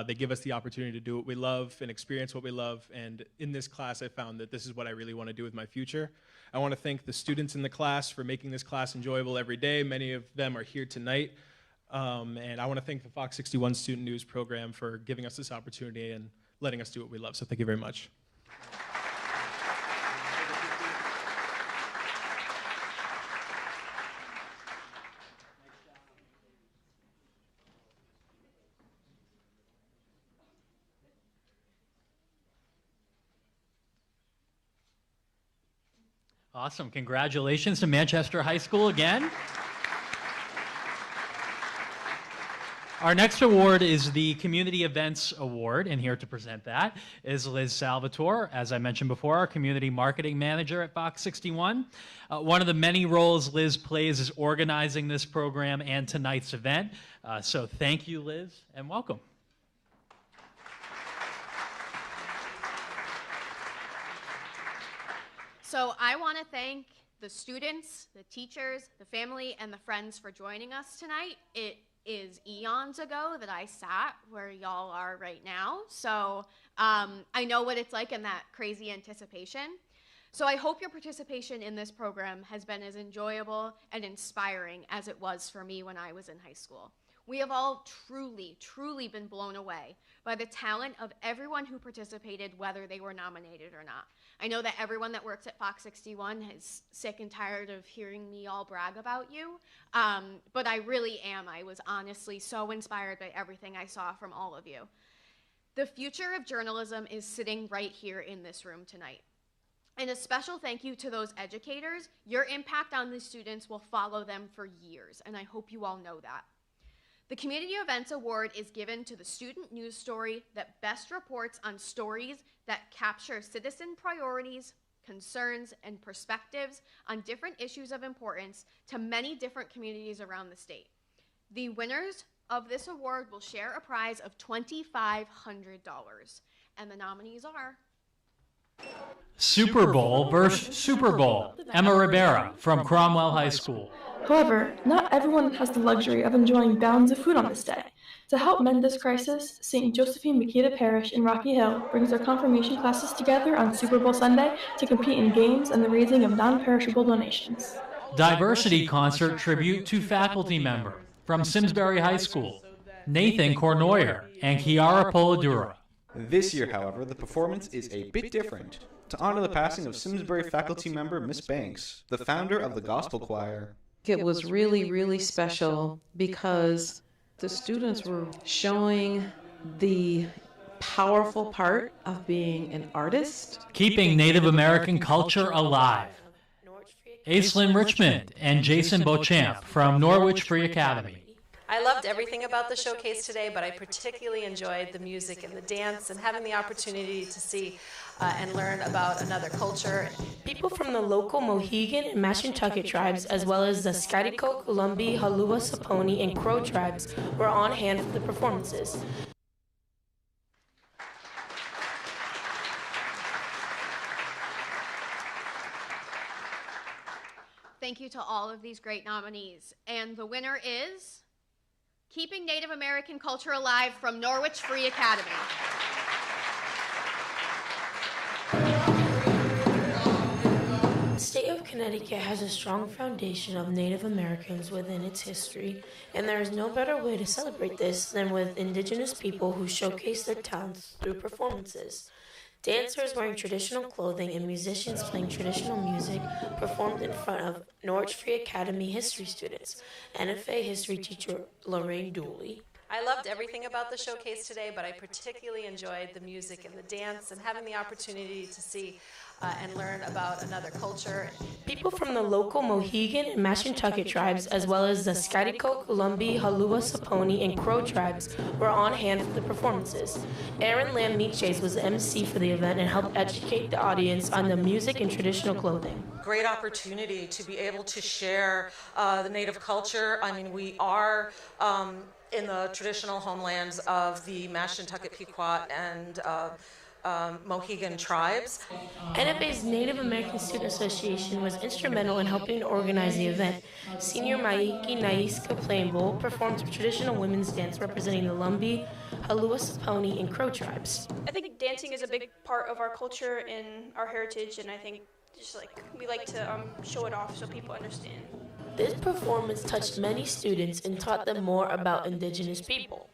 They give us the opportunity to do what we love and experience what we love. And in this class, I found that this is what I really want to do with my future. I want to thank the students in the class for making this class enjoyable every day. Many of them are here tonight. And I want to thank the FOX61 Student News program for giving us this opportunity and letting us do what we love. So thank you very much. Awesome. Congratulations to Manchester High School again. Our next award is the Community Events Award, and here to present that is Liz Salvatore, as I mentioned before, our Community Marketing Manager at FOX61. One of the many roles Liz plays is organizing this program and tonight's event. So thank you, Liz, and welcome. So I want to thank the students, the teachers, the family, and the friends for joining us tonight. It is eons ago that I sat where y'all are right now. So I know what it's like in that crazy anticipation. So I hope your participation in this program has been as enjoyable and inspiring as it was for me when I was in high school. We have all truly, truly been blown away by the talent of everyone who participated, whether they were nominated or not. I know that everyone that works at FOX61 is sick and tired of hearing me all brag about you, but I really am. I was honestly so inspired by everything I saw from all of you. The future of journalism is sitting right here in this room tonight. And a special thank you to those educators. Your impact on the students will follow them for years, and I hope you all know that. The Community Events Award is given to the student news story that best reports on stories that capture citizen priorities, concerns, and perspectives on different issues of importance to many different communities around the state. The winners of this award will share a prize of $2,500, and the nominees are Super Bowl versus Super Bowl. Emma Rivera from Cromwell High School. However, not everyone has the luxury of enjoying bounds of food on this day. To help mend this crisis, St. Josephine Makeda Parish in Rocky Hill brings their confirmation classes together on Super Bowl Sunday to compete in games and the raising of non-perishable donations. Diversity concert tribute to faculty member from Simsbury High School, Nathan Cornoyer and Kiara Polidura. This year, however, the performance is a bit different. To honor the passing of Simsbury faculty member Miss Banks, the founder of the gospel choir. It was really, really special because the students were showing the powerful part of being an artist. Keeping Native American culture alive. Aislinn Richmond and Jason Beauchamp from Norwich Free Academy. I loved everything about the showcase today, but I particularly enjoyed the music and the dance and having the opportunity to see and learn about another culture. People from the local Mohegan and Mashantucket tribes, as well as the Skytiko, Lumbee, Halua, Saponi, and Crow tribes, were on hand for the performances. Thank you to all of these great nominees. And the winner is Keeping Native American Culture Alive from Norwich Free Academy. The state of Connecticut has a strong foundation of Native Americans within its history, and there is no better way to celebrate this than with Indigenous people who showcase their talents through performances. Dancers wearing traditional clothing and musicians playing traditional music performed in front of Norwich Free Academy history students, NFA history teacher Lorraine Dooley, I loved everything about the showcase today, but I particularly enjoyed the music and the dance and having the opportunity to see and learn about another culture. People from the local Mohegan and Mashantucket tribes, as well as the Skytycoke, Lumbee, Halua, Saponi, and Crow tribes, were on hand for the performances. Aaron Lamb Meatshays was the MC for the event and helped educate the audience on the music and traditional clothing. Great opportunity to be able to share the Native culture. I mean, we are in the traditional homelands of the Mashantucket, Pequot, and Mohegan tribes. NFA's Native American Student Association was instrumental in helping organize the event. Senior Maiki Naiska Plainbowl performed traditional women's dance representing the Lumbee, Halua, Saponi, and Crow tribes. I think dancing is a big part of our culture and our heritage, and I think just like we like to show it off so people understand. This performance touched many students and taught them more about Indigenous people.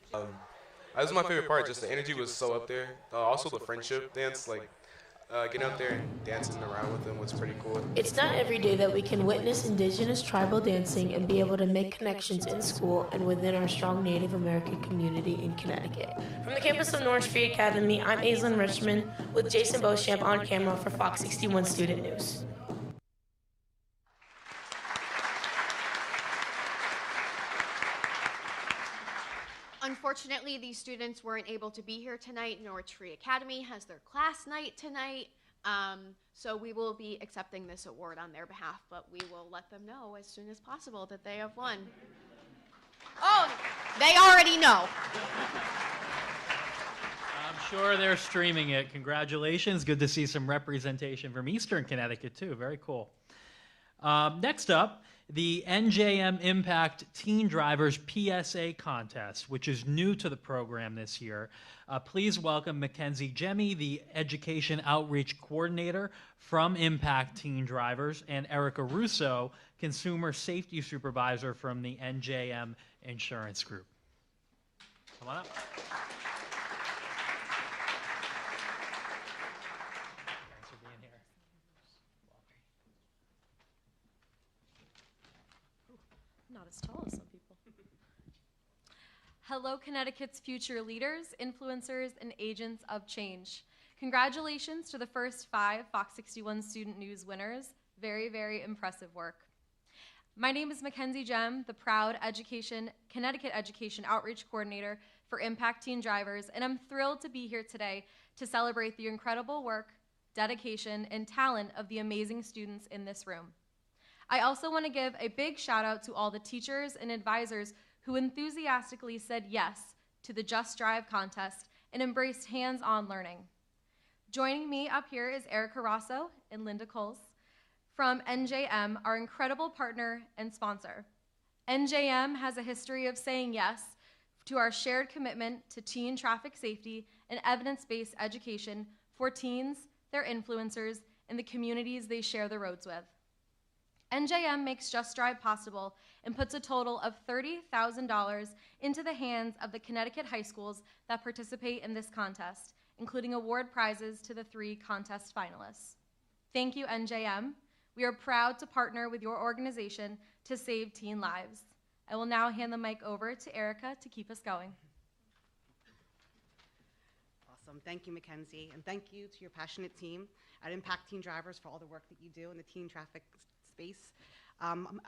That was my favorite part, just the energy was so up there. Also the friendship dance, like getting out there and dancing around with them was pretty cool. It's not every day that we can witness Indigenous tribal dancing and be able to make connections in school and within our strong Native American community in Connecticut. From the campus of Norris Free Academy, I'm Aislinn Richmond with Jason Beauchamp on camera for Fox 61 Student News. Unfortunately, these students weren't able to be here tonight. Norwich Free Academy has their class night tonight, so we will be accepting this award on their behalf, but we will let them know as soon as possible that they have won. Oh, they already know. I'm sure they're streaming it. Congratulations. Good to see some representation from Eastern Connecticut, too. Very cool. Next up, the NJM Impact Teen Drivers PSA Contest, which is new to the program this year. Please welcome Mackenzie Jemmy, the Education Outreach Coordinator from Impact Teen Drivers, and Erica Russo, Consumer Safety Supervisor from the NJM Insurance Group. Come on up. Not as tall as some people. Hello, Connecticut's future leaders, influencers, and agents of change. Congratulations to the first 5 Fox 61 Student News winners. Very, very impressive work. My name is Mackenzie Jem, the proud Connecticut Education Outreach Coordinator for Impact Teen Drivers, and I'm thrilled to be here today to celebrate the incredible work, dedication, and talent of the amazing students in this room. I also want to give a big shout out to all the teachers and advisors who enthusiastically said yes to the Just Drive contest and embraced hands-on learning. Joining me up here is Erica Rosso and Linda Coles from NJM, our incredible partner and sponsor. NJM has a history of saying yes to our shared commitment to teen traffic safety and evidence-based education for teens, their influencers, and the communities they share the roads with. NJM makes Just Drive possible and puts a total of $30,000 into the hands of the Connecticut high schools that participate in this contest, including award prizes to the 3 contest finalists. Thank you, NJM. We are proud to partner with your organization to save teen lives. I will now hand the mic over to Erica to keep us going. Awesome. Thank you, Mackenzie, and thank you to your passionate team at Impact Teen Drivers for all the work that you do in the teen traffic space.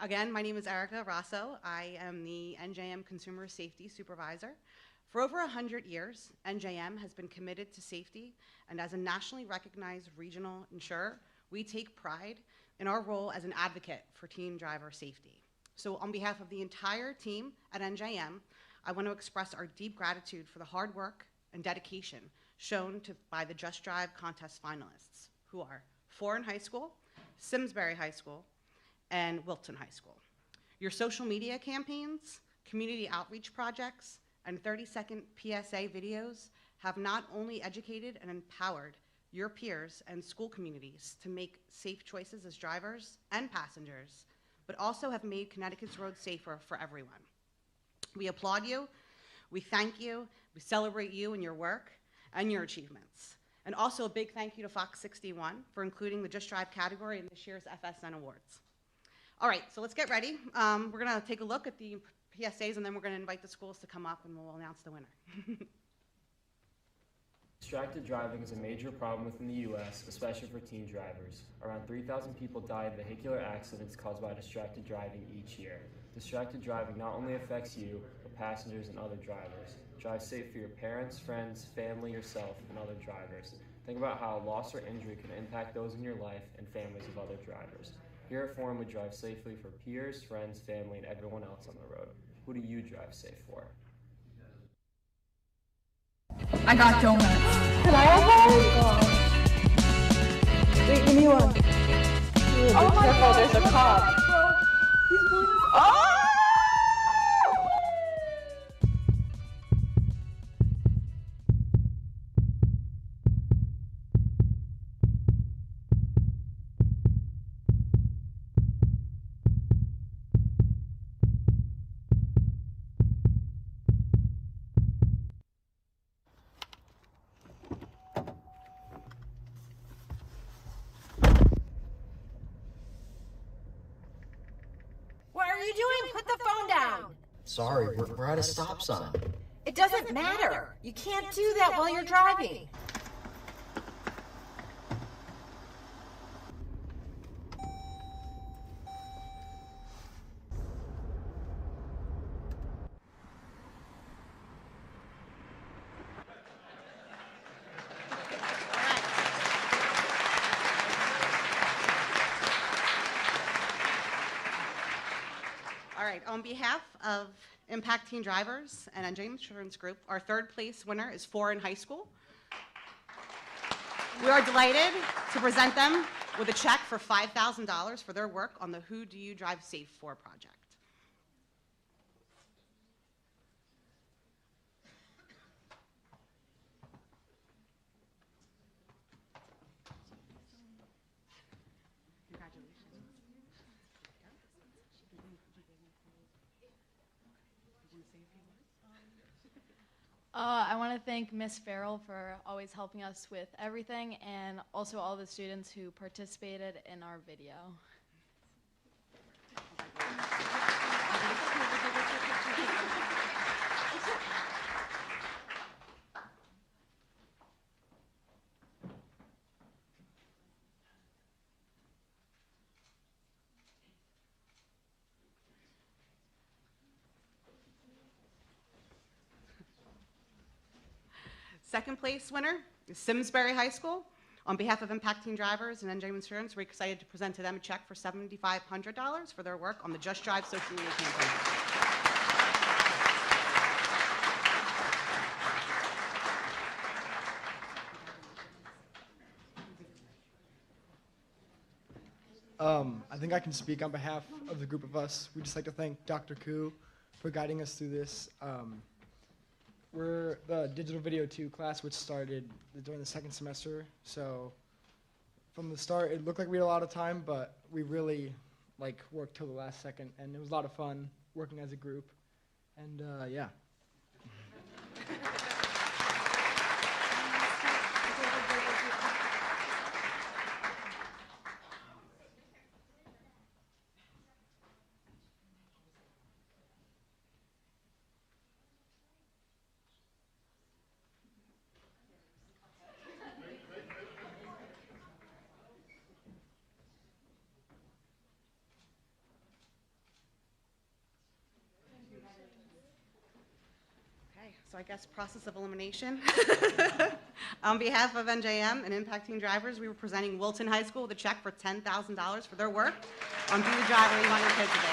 Again, my name is Erica Rosso. I am the NJM Consumer Safety Supervisor. For over 100 years, NJM has been committed to safety, and as a nationally recognized regional insurer, we take pride in our role as an advocate for teen driver safety. So on behalf of the entire team at NJM, I want to express our deep gratitude for the hard work and dedication shown by the Just Drive contest finalists, who are Foreign High School, Simsbury High School, and Wilton High School. Your social media campaigns, community outreach projects, and 30-second PSA videos have not only educated and empowered your peers and school communities to make safe choices as drivers and passengers, but also have made Connecticut's roads safer for everyone. We applaud you, we thank you, we celebrate you and your work and your achievements. And also a big thank you to Fox 61 for including the Just Drive category in this year's FSN Awards. All right, so let's get ready. We're gonna take a look at the PSAs, and then we're going to invite the schools to come up and we'll announce the winner. Distracted driving is a major problem within the U.S., especially for teen drivers. Around 3,000 people die in vehicular accidents caused by distracted driving each year. Distracted driving not only affects you, but passengers and other drivers. Drive safe for your parents, friends, family, yourself, and other drivers. Think about how loss or injury can impact those in your life and families of other drivers. Here at Forum, we drive safely for peers, friends, family, and everyone else on the road. Who do you drive safe for? I got donuts. Can I have one? Wait, give me one. Oh my God, there's a cop. He's blowing us. Oh! What are you doing? Put the phone down. Sorry, we're at a stop sign. It doesn't matter. You can't do that while you're driving. All right, on behalf of Impact Teen Drivers and NJ Insurance Group, our third place winner is Foreign High School. We are delighted to present them with a check for $5,000 for their work on the Who Do You Drive Safe For project. I want to thank Miss Farrell for always helping us with everything, and also all the students who participated in our video. Second place winner is Simsbury High School. On behalf of Impact Teen Drivers and NJ Insurance, we're excited to present to them a check for $7,500 for their work on the Just Drive social media campaign. I think I can speak on behalf of the group of us. We'd just like to thank Dr. Koo for guiding us through this. We're the Digital Video 2 class, which started during the second semester. So from the start, it looked like we had a lot of time, but we really worked till the last second, and it was a lot of fun working as a group. And yeah. So I guess process of elimination. On behalf of NJM and Impact Teen Drivers, we were presenting Wilton High School with a check for $10,000 for their work on Do You Drive Where You Want Your Kids Today.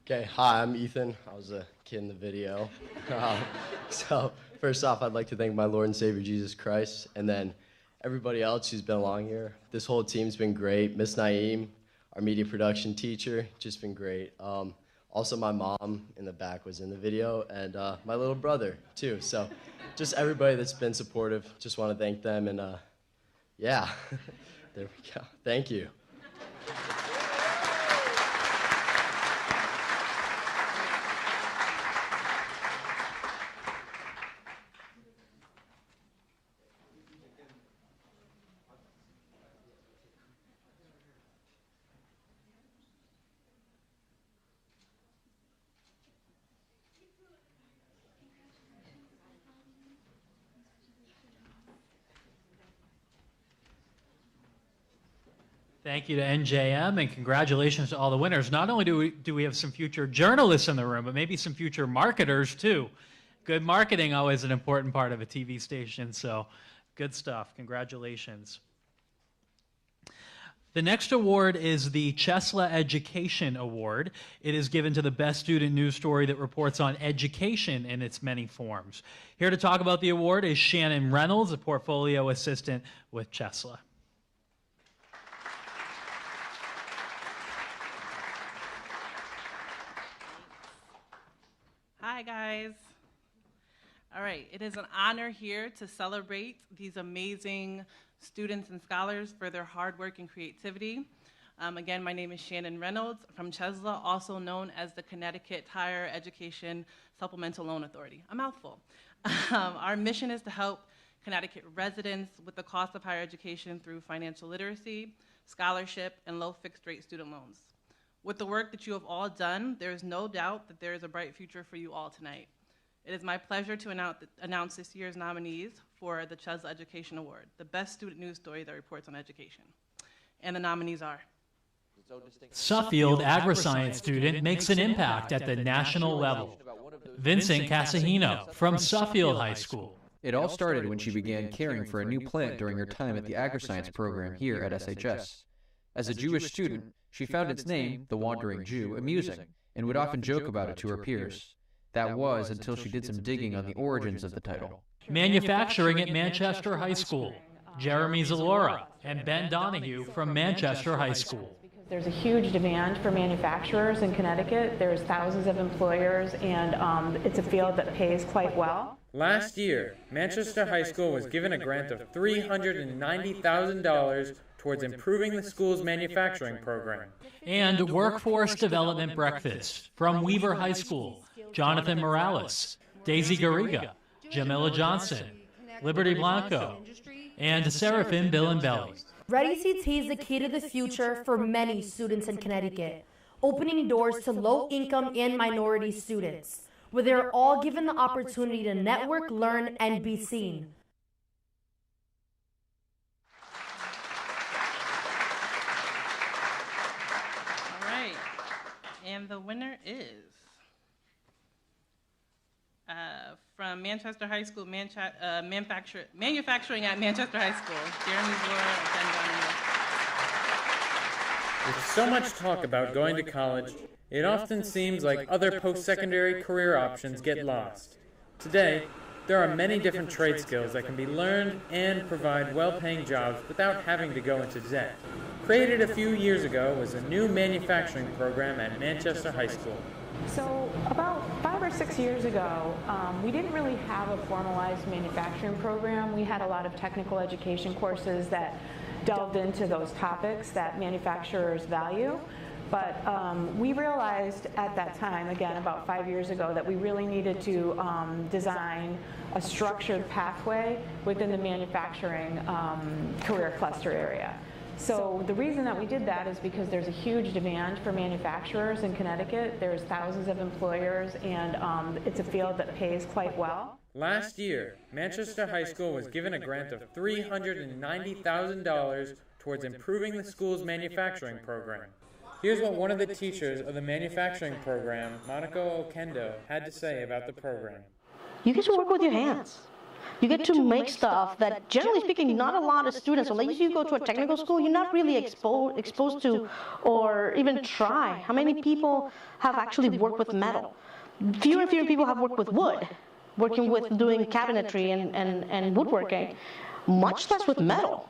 Okay, hi, I'm Ethan. I was a kid in the video. So first off, I'd like to thank my Lord and Savior Jesus Christ, and then everybody else who's been along here. This whole team's been great. Miss Naeem, our media production teacher, just been great. Also, my mom in the back was in the video, and my little brother, too. So just everybody that's been supportive, just want to thank them. And yeah, there we go. Thank you. Thank you to NJM, and congratulations to all the winners. Not only do we have some future journalists in the room, but maybe some future marketers too. Good marketing always an important part of a TV station, so good stuff. Congratulations. The next award is the Chesla Education Award. It is given to the best student news story that reports on education in its many forms. Here to talk about the award is Shannon Reynolds, a portfolio assistant with Chesla. Hi, guys. All right, it is an honor here to celebrate these amazing students and scholars for their hard work and creativity. Again, my name is Shannon Reynolds from Chesla, also known as the Connecticut Higher Education Supplemental Loan Authority. A mouthful. Our mission is to help Connecticut residents with the cost of higher education through financial literacy, scholarship, and low fixed-rate student loans. With the work that you have all done, there is no doubt that there is a bright future for you all tonight. It is my pleasure to announce this year's nominees for the Chesla Education Award, the best student news story that reports on education. And the nominees are: Suffield agri-science student makes an impact at the national level. Vincent Casahino from Suffield High School. It all started when she began caring for a new plant during her time at the agri-science program here at SHS. As a Jewish student, she found its name, the Wandering Jew, amusing, and would often joke about it to her peers. That was until she did some digging on the origins of the title. Manufacturing at Manchester High School. Jeremy Zalora and Ben Donahue from Manchester High School. There's a huge demand for manufacturers in Connecticut. There's thousands of employers, and it's a field that pays quite well. Last year, Manchester High School was given a grant of $390,000 towards improving the school's manufacturing program. And Workforce Development Breakfast from Weaver High School. Jonathan Morales, Daisy Garriga, Jamila Johnson, Liberty Blanco, and Seraphim Billenbelly. Ready CT is the key to the future for many students in Connecticut, opening doors to low-income and minority students, where they're all given the opportunity to network, learn, and be seen. All right, and the winner is from Manchester High School, manufacturing at Manchester High School, Jeremy Zora and Ben Donahue. With so much talk about going to college, it often seems like other post-secondary career options get lost. Today, there are many different trade skills that can be learned and provide well-paying jobs without having to go into debt. Created a few years ago was a new manufacturing program at Manchester High School. So about 5 or 6 years ago, we didn't really have a formalized manufacturing program. We had a lot of technical education courses that delved into those topics that manufacturers value. But we realized at that time, again, about 5 years ago, that we really needed to design a structured pathway within the manufacturing career cluster area. So the reason that we did that is because there's a huge demand for manufacturers in Connecticut. There's thousands of employers, and it's a field that pays quite well. Last year, Manchester High School was given a grant of $390,000 towards improving the school's manufacturing program. Here's what one of the teachers of the manufacturing program, Monica Okendo, had to say about the program. You get to work with your hands. You get to make stuff that, generally speaking, not a lot of students, unless you go to a technical school, you're not really exposed to or even try. How many people have actually worked with metal? Fewer and fewer people have worked with wood, working with doing cabinetry and woodworking, much less with metal.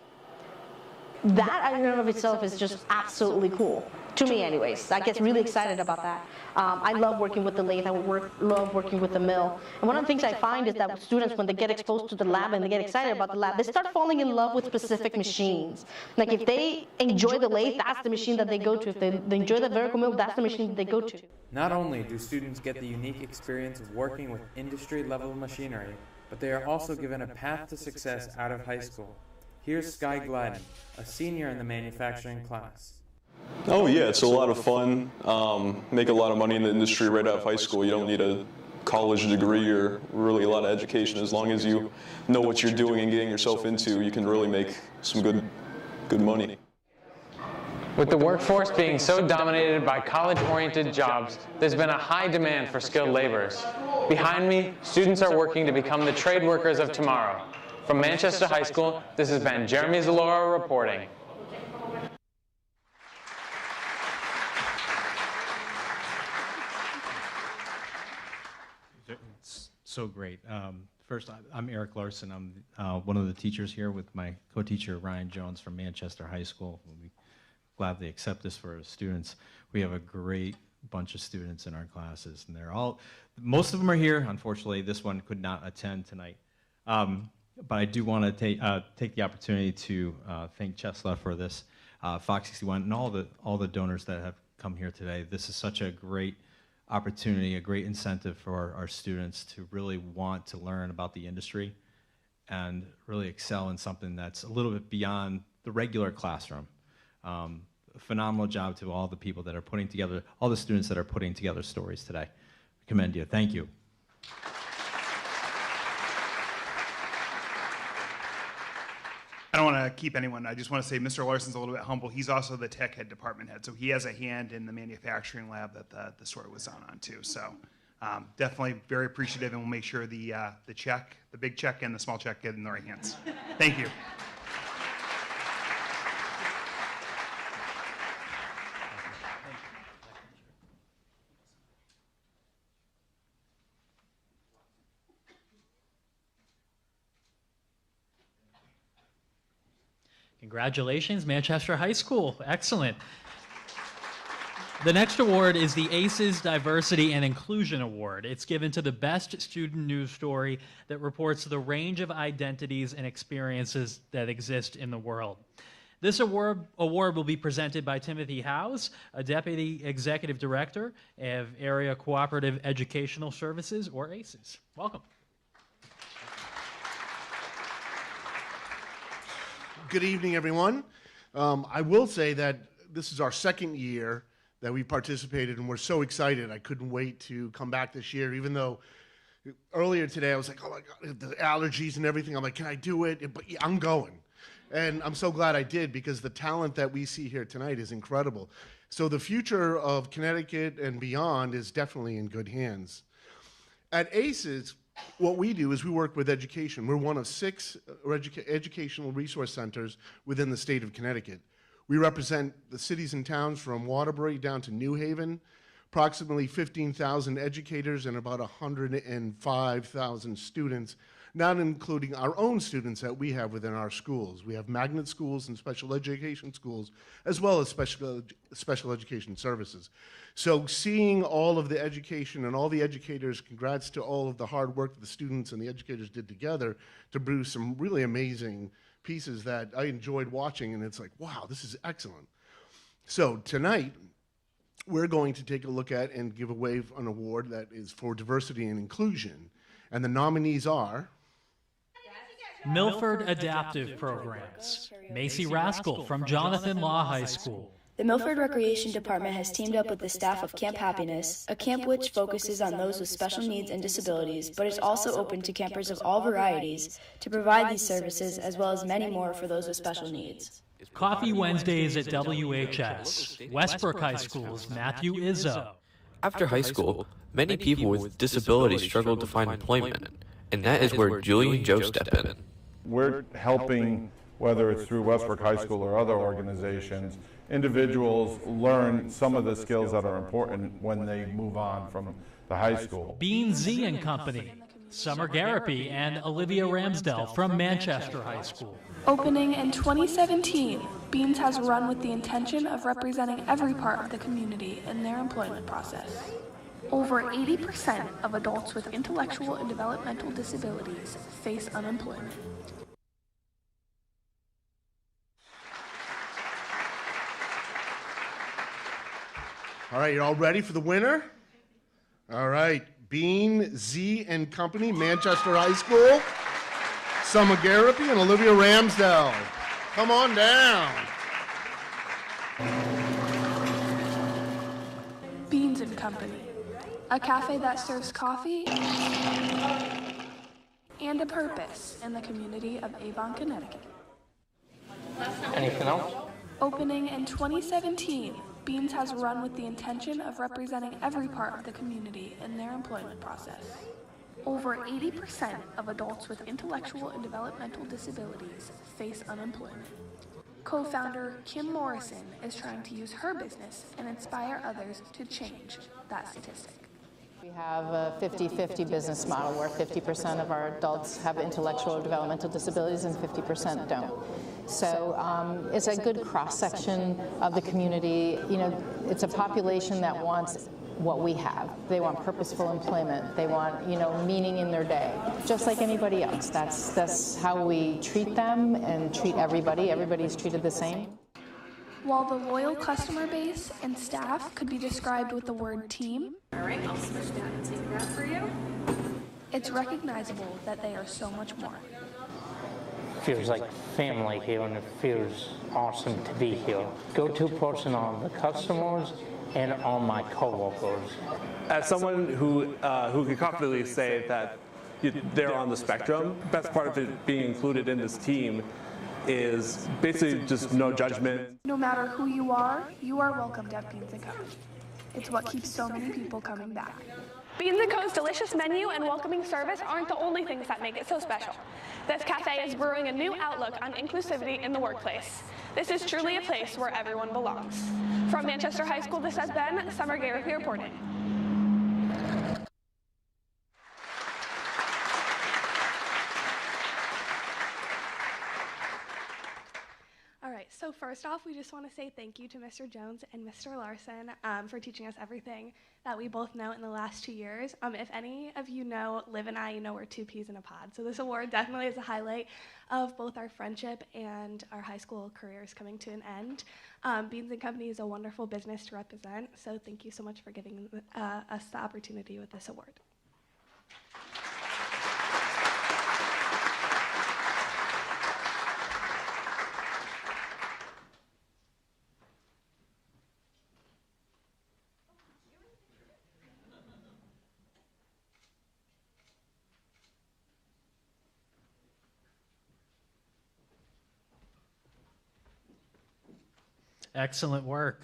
that in and of itself is just absolutely cool. To me anyways. I get really excited about that. I love working with the lathe. I love working with the mill. And one of the things I find is that students, when they get exposed to the lab and they get excited about the lab, they start falling in love with specific machines. Like if they enjoy the lathe, that's the machine that they go to. If they enjoy the vertical mill, that's the machine that they go to. Not only do students get the unique experience of working with industry-level machinery, but they are also given a path to success out of high school. Here's Sky Gladden, a senior in the manufacturing class. Oh yeah, it's a lot of fun. Make a lot of money in the industry right out of high school. You don't need a college degree or really a lot of education. As long as you know what you're doing and getting yourself into, you can really make some good money. With the workforce being so dominated by college-oriented jobs, there's been a high demand for skilled laborers. Behind me, students are working to become the trade workers of tomorrow. From Manchester High School, this has been Jeremy Zalora reporting. So great. First, I'm Eric Larson. I'm one of the teachers here with my co-teacher Ryan Jones from Manchester High School. We gladly accept this for our students. We have a great bunch of students in our classes, and most of them are here. Unfortunately, this one could not attend tonight. But I do want to take the opportunity to thank Chesla for this, FOX61, and all the donors that have come here today. This is such a great opportunity, a great incentive for our students to really want to learn about the industry and really excel in something that's a little bit beyond the regular classroom. A phenomenal job to all the people that are putting together, all the students that are putting together stories today. I commend you. Thank you. I don't want to keep anyone. I just want to say Mr. Larson's a little bit humble. He's also the tech head, department head, so he has a hand in the manufacturing lab that the story was on too. So definitely very appreciative, and we'll make sure the big check and the small check get in the right hands. Thank you. Congratulations, Manchester High School. Excellent. The next award is the ACES Diversity and Inclusion Award. It's given to the best student news story that reports the range of identities and experiences that exist in the world. This award will be presented by Timothy Howes, a Deputy Executive Director of Area Cooperative Educational Services, or ACES. Welcome. Good evening, everyone. I will say that this is our second year that we participated, and we're so excited. I couldn't wait to come back this year, even though earlier today I was like, oh my God, the allergies and everything. I'm like, can I do it? But yeah, I'm going. And I'm so glad I did, because the talent that we see here tonight is incredible. So the future of Connecticut and beyond is definitely in good hands. At ACES, what we do is we work with education. We're one of 6 educational resource centers within the state of Connecticut. We represent the cities and towns from Waterbury down to New Haven, approximately 15,000 educators and about 105,000 students, not including our own students that we have within our schools. We have magnet schools and special education schools, as well as special education services. So seeing all of the education and all the educators, congrats to all of the hard work that the students and the educators did together to produce some really amazing pieces that I enjoyed watching, and it's like, wow, this is excellent. So tonight, we're going to take a look at and give away an award that is for diversity and inclusion, and the nominees are Milford Adaptive Programs. Macy Raskell from Jonathan Law High School. The Milford Recreation Department has teamed up with the staff of Camp Happiness, a camp which focuses on those with special needs and disabilities, but is also open to campers of all varieties to provide these services, as well as many more for those with special needs. Coffee Wednesdays at WHS. Westbrook High School's Matthew Izzo. After high school, many people with disabilities struggle to find employment, and that is where Julie and Joe step in. We're helping, whether it's through Westbrook High School or other organizations, individuals learn some of the skills that are important when they move on from the high school. Bean Z and Company. Summer Garapi and Olivia Ramsdell from Manchester High School. Opening in 2017, Beans has run with the intention of representing every part of the community in their employment process. Over 80% of adults with intellectual and developmental disabilities face unemployment. All right, you're all ready for the winner? All right, Bean Z and Company, Manchester High School, Summer Garapi and Olivia Ramsdell. Come on down. Beans and Company, a cafe that serves coffee and a purpose in the community of Avon, Connecticut. Anything else? Opening in 2017, Beans has run with the intention of representing every part of the community in their employment process. Over 80% of adults with intellectual and developmental disabilities face unemployment. Co-founder Kim Morrison is trying to use her business and inspire others to change that statistic. We have a 50-50 business model where 50% of our adults have intellectual or developmental disabilities and 50% don't. So it's a good cross-section of the community. You know, it's a population that wants what we have. They want purposeful employment. They want, you know, meaning in their day, just like anybody else. That's how we treat them and treat everybody. Everybody's treated the same. While the loyal customer base and staff could be described with the word team, all right, I'll switch down and take that for you. It's recognizable that they are so much more. Feels like family here, and it feels awesome to be here. Go-to person on the customers and on my coworkers. As someone who can confidently say that they're on the spectrum, best part of it being included in this team is basically just no judgment. No matter who you are welcomed at Beans & Company. It's what keeps so many people coming back. Beans & Co.'s delicious menu and welcoming service aren't the only things that make it so special. This cafe is brewing a new outlook on inclusivity in the workplace. This is truly a place where everyone belongs. From Manchester High School, this has been Summer Garapi reporting. So first off, we just want to say thank you to Mr. Jones and Mr. Larson for teaching us everything that we both know in the last 2 years. If any of you know Liv and I, you know we're two peas in a pod. So this award definitely is a highlight of both our friendship and our high school careers coming to an end. Beans & Company is a wonderful business to represent, so thank you so much for giving us the opportunity with this award. Excellent work.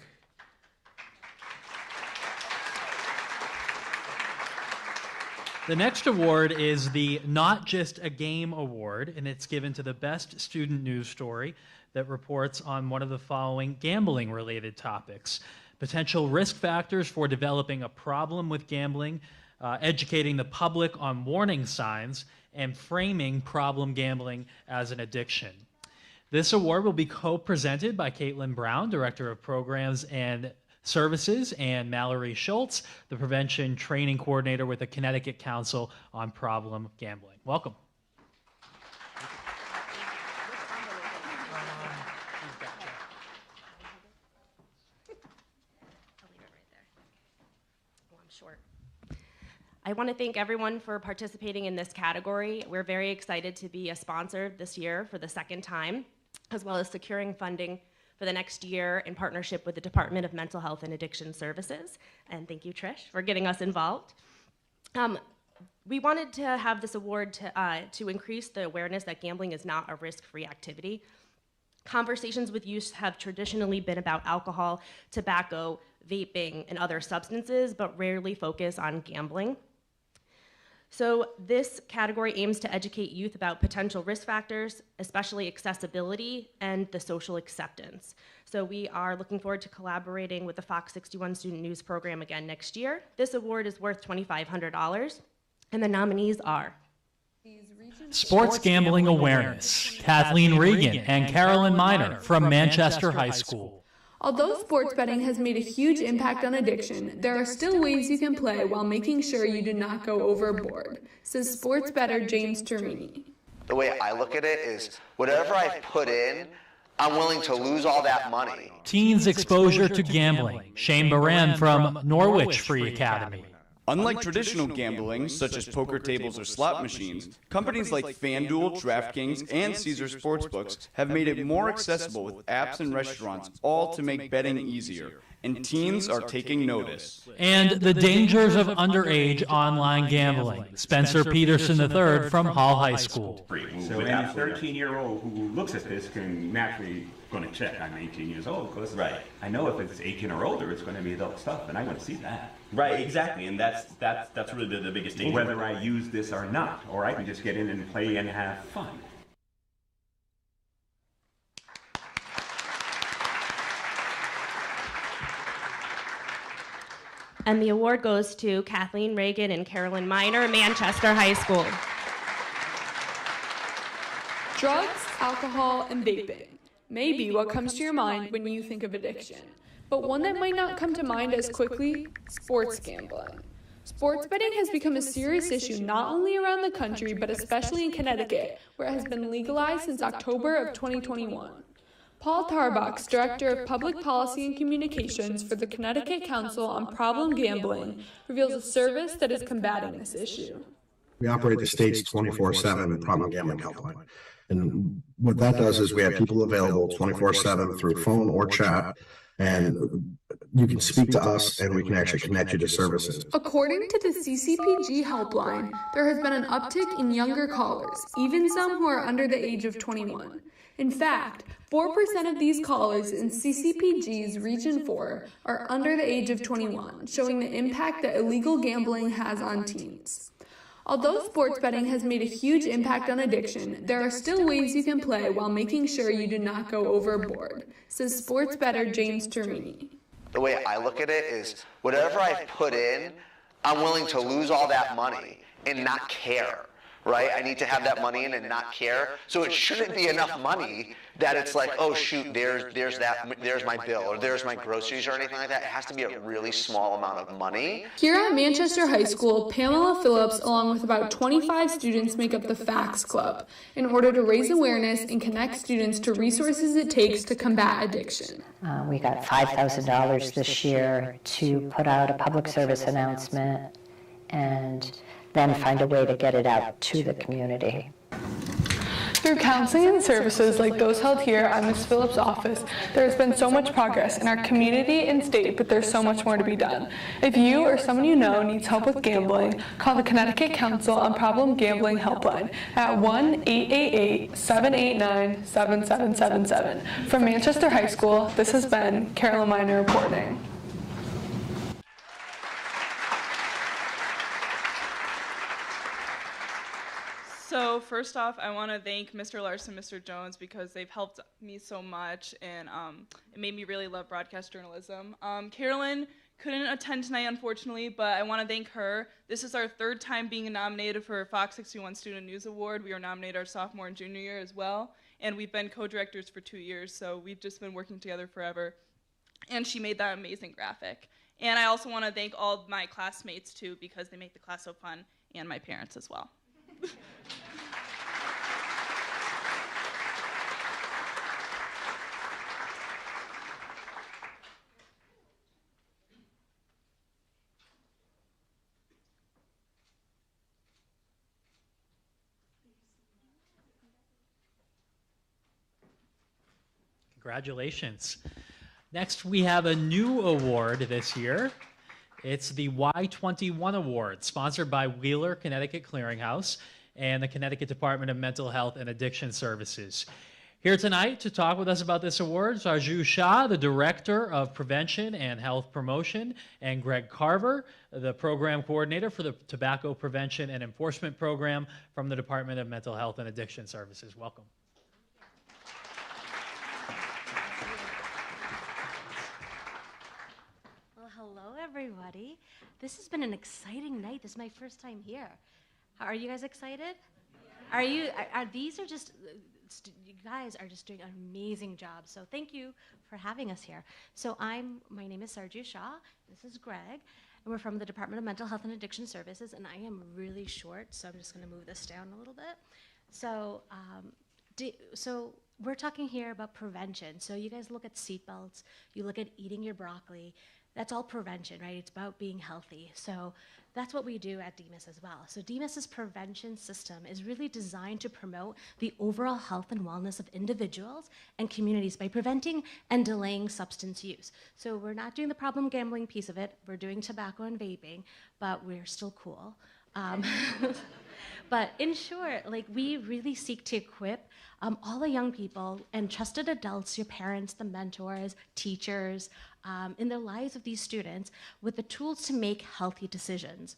The next award is the Not Just a Game Award, and it's given to the best student news story that reports on one of the following gambling-related topics: potential risk factors for developing a problem with gambling, educating the public on warning signs, and framing problem gambling as an addiction. This award will be co-presented by Caitlin Brown, Director of Programs and Services, and Mallory Schultz, the Prevention Training Coordinator with the Connecticut Council on Problem Gambling. Welcome. I want to thank everyone for participating in this category. We're very excited to be a sponsor this year for the second time, as well as securing funding for the next year in partnership with the Department of Mental Health and Addiction Services. And thank you, Trish, for getting us involved. We wanted to have this award to increase the awareness that gambling is not a risk-free activity. Conversations with youth have traditionally been about alcohol, tobacco, vaping, and other substances, but rarely focus on gambling. So this category aims to educate youth about potential risk factors, especially accessibility and the social acceptance. So we are looking forward to collaborating with the FOX61 Student News Program again next year. This award is worth $2,500. And the nominees are Sports Gambling Awareness, Kathleen Regan and Carolyn Miner from Manchester High School. Although sports betting has made a huge impact on addiction, there are still ways you can play while making sure you do not go overboard, says sports bettor James Termini. The way I look at it is whatever I put in, I'm willing to lose all that money. Teens exposure to gambling, Shane Baran from Norwich Free Academy. Unlike traditional gambling, such as poker tables or slot machines, companies like FanDuel, DraftKings, and Caesars Sportsbooks have made it more accessible with apps and restaurants, all to make betting easier. And teens are taking notice. And the dangers of underage online gambling, Spencer Peterson III from Hall High School. So any 13-year-old who looks at this can naturally going to check, I'm 18 years old, because I know if it's 18 or older, it's going to be adult stuff, and I want to see that. Right, exactly, and that's really the biggest danger. Whether I use this or not, or I can just get in and play and have fun. And the award goes to Kathleen Regan and Carolyn Miner, Manchester High School. Drugs, alcohol, and vaping may be what comes to your mind when you think of addiction, but one that might not come to mind as quickly, sports gambling. Sports betting has become a serious issue not only around the country, but especially in Connecticut, where it has been legalized since October of 2021. Paul Tarbox, Director of Public Policy and Communications for the Connecticut Council on Problem Gambling, reveals a service that is combating this issue. We operate the state's 24/7 problem gambling helpline. And what that does is we have people available 24/7 through phone or chat, and you can speak to us and we can actually connect you to services. According to the CCPG helpline, there has been an uptick in younger callers, even some who are under the age of 21. In fact, 4% of these callers in CCPG's Region 4 are under the age of 21, showing the impact that illegal gambling has on teens. Although sports betting has made a huge impact on addiction, there are still ways you can play while making sure you do not go overboard, says sports bettor James Termini. The way I look at it is whatever I put in, I'm willing to lose all that money and not care. Right? I need to have that money in and not care. So it shouldn't be enough money that it's like, oh shoot, there's my bill or there's my groceries or anything like that. It has to be a really small amount of money. Here at Manchester High School, Pamela Phillips, along with about 25 students, make up the FAX Club in order to raise awareness and connect students to resources it takes to combat addiction. We got $5,000 this year to put out a public service announcement and then find a way to get it out to the community. Through counseling and services like those held here at Ms. Phillips' office, there has been so much progress in our community and state, but there's so much more to be done. If you or someone you know needs help with gambling, call the Connecticut Council on Problem Gambling Helpline at 1-888-789-7777. From Manchester High School, this has been Carolyn Miner reporting. So first off, I want to thank Mr. Larson, Mr. Jones, because they've helped me so much, and it made me really love broadcast journalism. Carolyn couldn't attend tonight, unfortunately, but I want to thank her. This is our third time being nominated for FOX61 Student News Award. We were nominated our sophomore and junior year as well, and we've been co-directors for 2 years, so we've just been working together forever. And she made that amazing graphic. And I also want to thank all of my classmates, too, because they make the class so fun, and my parents as well. Congratulations. Next, we have a new award this year. It's the Y21 Award, sponsored by Wheeler, Connecticut Clearinghouse, and the Connecticut Department of Mental Health and Addiction Services. Here tonight to talk with us about this award is Arju Shah, the Director of Prevention and Health Promotion, and Greg Carver, the Program Coordinator for the Tobacco Prevention and Enforcement Program from the Department of Mental Health and Addiction Services. Welcome. Hello, everybody. This has been an exciting night. This is my first time here. Are you guys excited? Are you? These are just, you guys are just doing an amazing job. So thank you for having us here. So my name is Sarju Shah. This is Greg, and we're from the Department of Mental Health and Addiction Services. And I am really short, so I'm just going to move this down a little bit. So, so we're talking here about prevention. So you guys look at seatbelts. You look at eating your broccoli. That's all prevention, right? It's about being healthy. So that's what we do at DEMIS as well. So DEMIS's prevention system is really designed to promote the overall health and wellness of individuals and communities by preventing and delaying substance use. So we're not doing the problem gambling piece of it. We're doing tobacco and vaping, but we're still cool. But in short, like, we really seek to equip all the young people and trusted adults, your parents, the mentors, teachers, in the lives of these students with the tools to make healthy decisions.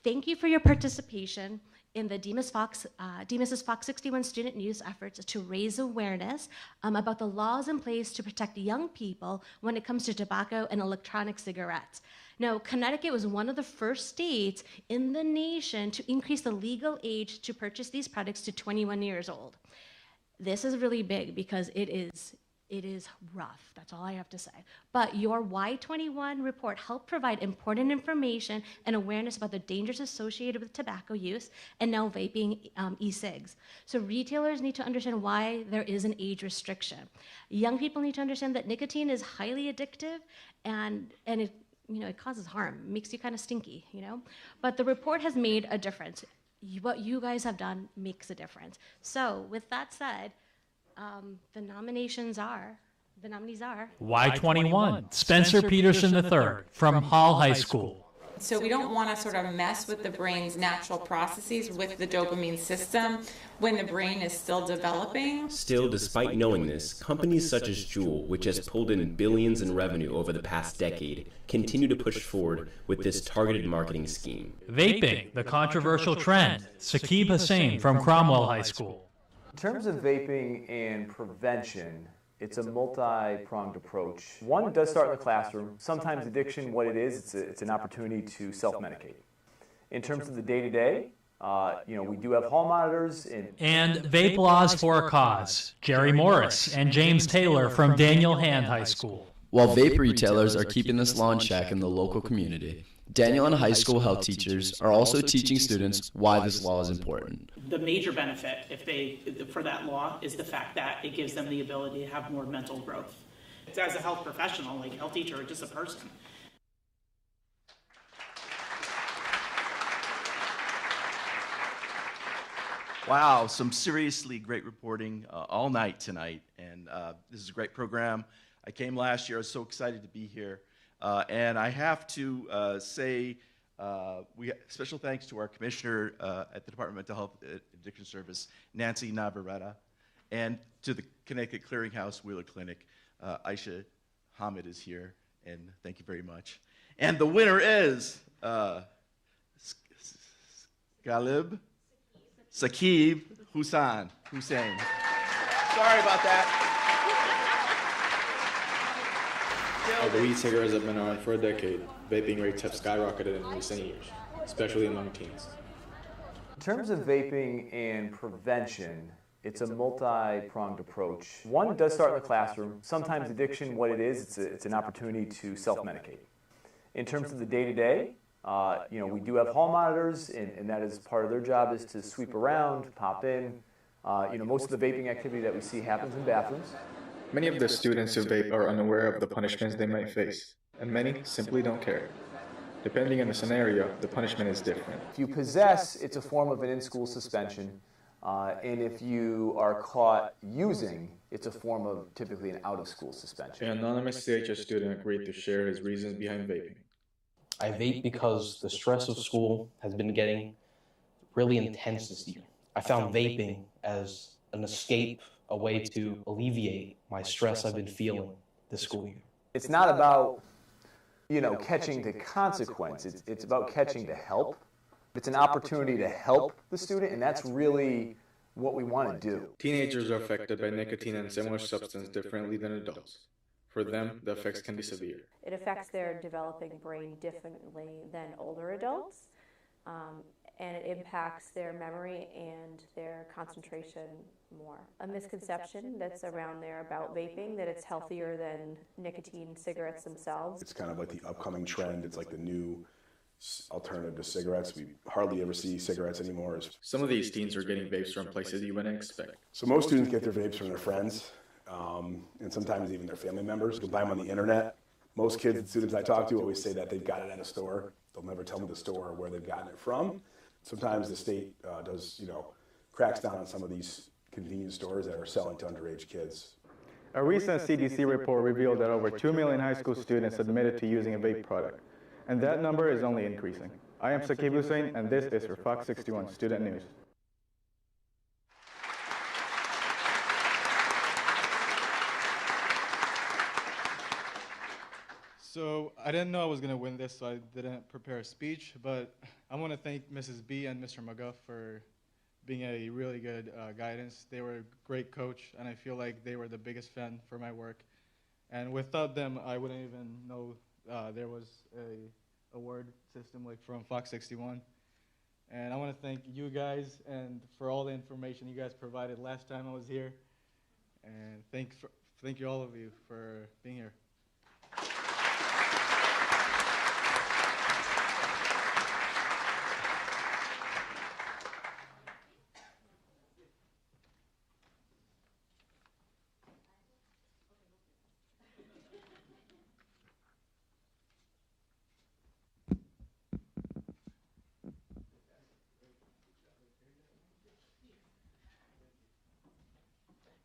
Thank you for your participation in the DEMIS's FOX61 student news efforts to raise awareness about the laws in place to protect young people when it comes to tobacco and electronic cigarettes. Now, Connecticut was one of the first states in the nation to increase the legal age to purchase these products to 21 years old. This is really big because it is rough. That's all I have to say. But your Y21 report helped provide important information and awareness about the dangers associated with tobacco use and now vaping e-cigs. So retailers need to understand why there is an age restriction. Young people need to understand that nicotine is highly addictive and it, it causes harm, makes you kind of stinky, But the report has made a difference. What you guys have done makes a difference. So with that said, the nominees are Y21, Spencer Peterson III from Hall High School. So we don't want to sort of mess with the brain's natural processes with the dopamine system when the brain is still developing. Still, despite knowing this, companies such as Juul, which has pulled in billions in revenue over the past decade, continue to push forward with this targeted marketing scheme. Vaping, the controversial trend. Saqib Hussain from Cromwell High School. In terms of vaping and prevention, it's a multi-pronged approach. One does start in the classroom. Sometimes addiction, what it is, it's an opportunity to self-medicate. In terms of the day-to-day, we do have hall monitors. And Vape Laws for a Cause, Jerry Morris and James Taylor from Daniel Hand High School. While vape retailers are keeping this law in check in the local community, Daniel and high school health teachers are also teaching students why this law is important. The major benefit for that law is the fact that it gives them the ability to have more mental growth. As a health professional, like health teacher, or just a person. Wow, some seriously great reporting all night tonight, and this is a great program. I came last year, I was so excited to be here. And I have to say, special thanks to our commissioner at the Department of Mental Health and Addiction Service, Nancy Navarrete, and to the Connecticut Clearinghouse Wheeler Clinic. Aisha Hamid is here, and thank you very much. And the winner is Saqib Hussain. Sorry about that. Although e-cigarettes have been around for a decade, vaping rates have skyrocketed in recent years, especially among teens. In terms of vaping and prevention, it's a multi-pronged approach. One does start in the classroom. Sometimes addiction, what it is, it's an opportunity to self-medicate. In terms of the day-to-day, we do have hall monitors, and that is part of their job is to sweep around, pop in. Most of the vaping activity that we see happens in bathrooms. Many of the students who vape are unaware of the punishments they might face, and many simply don't care. Depending on the scenario, the punishment is different. If you possess, it's a form of an in-school suspension, and if you are caught using, it's a form of typically an out-of-school suspension. An anonymous CHS student agreed to share his reasons behind vaping. I vape because the stress of school has been getting really intense this year. I found vaping as an escape, a way to alleviate my stress I've been feeling this school year. It's not about, catching the consequence. It's about catching the help. It's an opportunity to help the student, and that's really what we want to do. Teenagers are affected by nicotine and similar substances differently than adults. For them, the effects can be severe. It affects their developing brain differently than older adults, and it impacts their memory and their concentration more. A misconception that's around there about vaping, that it's healthier than nicotine cigarettes themselves. It's kind of like the upcoming trend. It's like the new alternative to cigarettes. We hardly ever see cigarettes anymore. Some of these teens are getting vapes from places you wouldn't expect. So most students get their vapes from their friends, and sometimes even their family members. You can buy them on the internet. Most kids and students I talk to always say that they've got it at a store. They'll never tell me the store or where they've gotten it from. Sometimes the state cracks down on some of these convenience stores that are selling to underage kids. A recent CDC report revealed that over 2 million high school students admitted to using a vape product, and that number is only increasing. I am Saqib Hussain, and this is for FOX61 Student News. So I didn't know I was going to win this, so I didn't prepare a speech, but I want to thank Mrs. B and Mr. McGuff for being a really good guidance. They were a great coach, and I feel like they were the biggest fan for my work. And without them, I wouldn't even know there was a award system like from FOX61. And I want to thank you guys and for all the information you guys provided last time I was here. And thank you all of you for being here.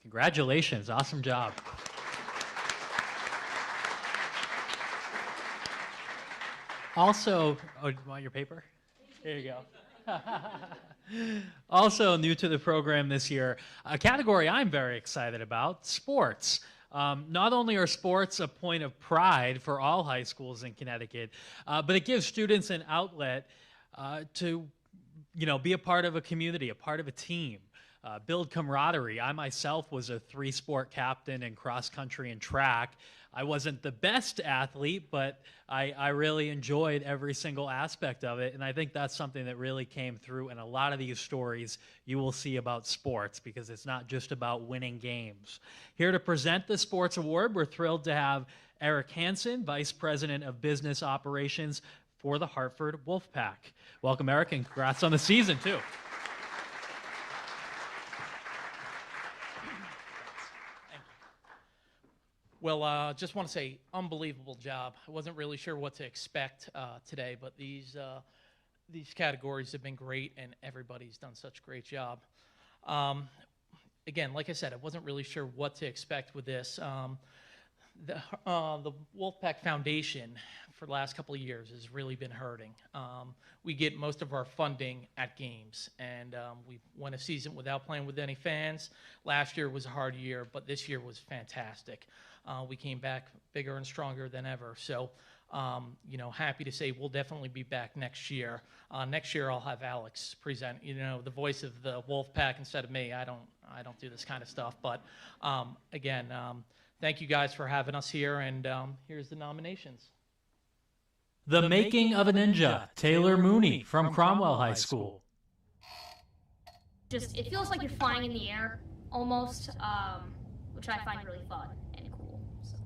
Congratulations, awesome job. Also, oh, you want your paper? There you go. Also new to the program this year, a category I'm very excited about, sports. Not only are sports a point of pride for all high schools in Connecticut, but it gives students an outlet to be a part of a community, a part of a team. Build camaraderie. I myself was a 3-sport captain in cross country and track. I wasn't the best athlete, but I really enjoyed every single aspect of it. And I think that's something that really came through in a lot of these stories you will see about sports, because it's not just about winning games. Here to present the Sports Award, we're thrilled to have Eric Hansen, Vice President of Business Operations for the Hartford Wolfpack. Welcome, Eric, and congrats on the season, too. Well, just want to say, unbelievable job. I wasn't really sure what to expect today, but these categories have been great, and everybody's done such a great job. Again, like I said, I wasn't really sure what to expect with this. The Wolfpack Foundation for the last couple of years has really been hurting. We get most of our funding at games, and we went a season without playing with any fans. Last year was a hard year, but this year was fantastic. We came back bigger and stronger than ever. So, happy to say we'll definitely be back next year. Next year I'll have Alex present, the voice of the Wolfpack instead of me. I don't do this kind of stuff. But again, thank you guys for having us here, and here's the nominations. The Making of a Ninja, Taylor Mooney from Cromwell High School. It feels like you're flying in the air, almost, which I find really fun and cool. So.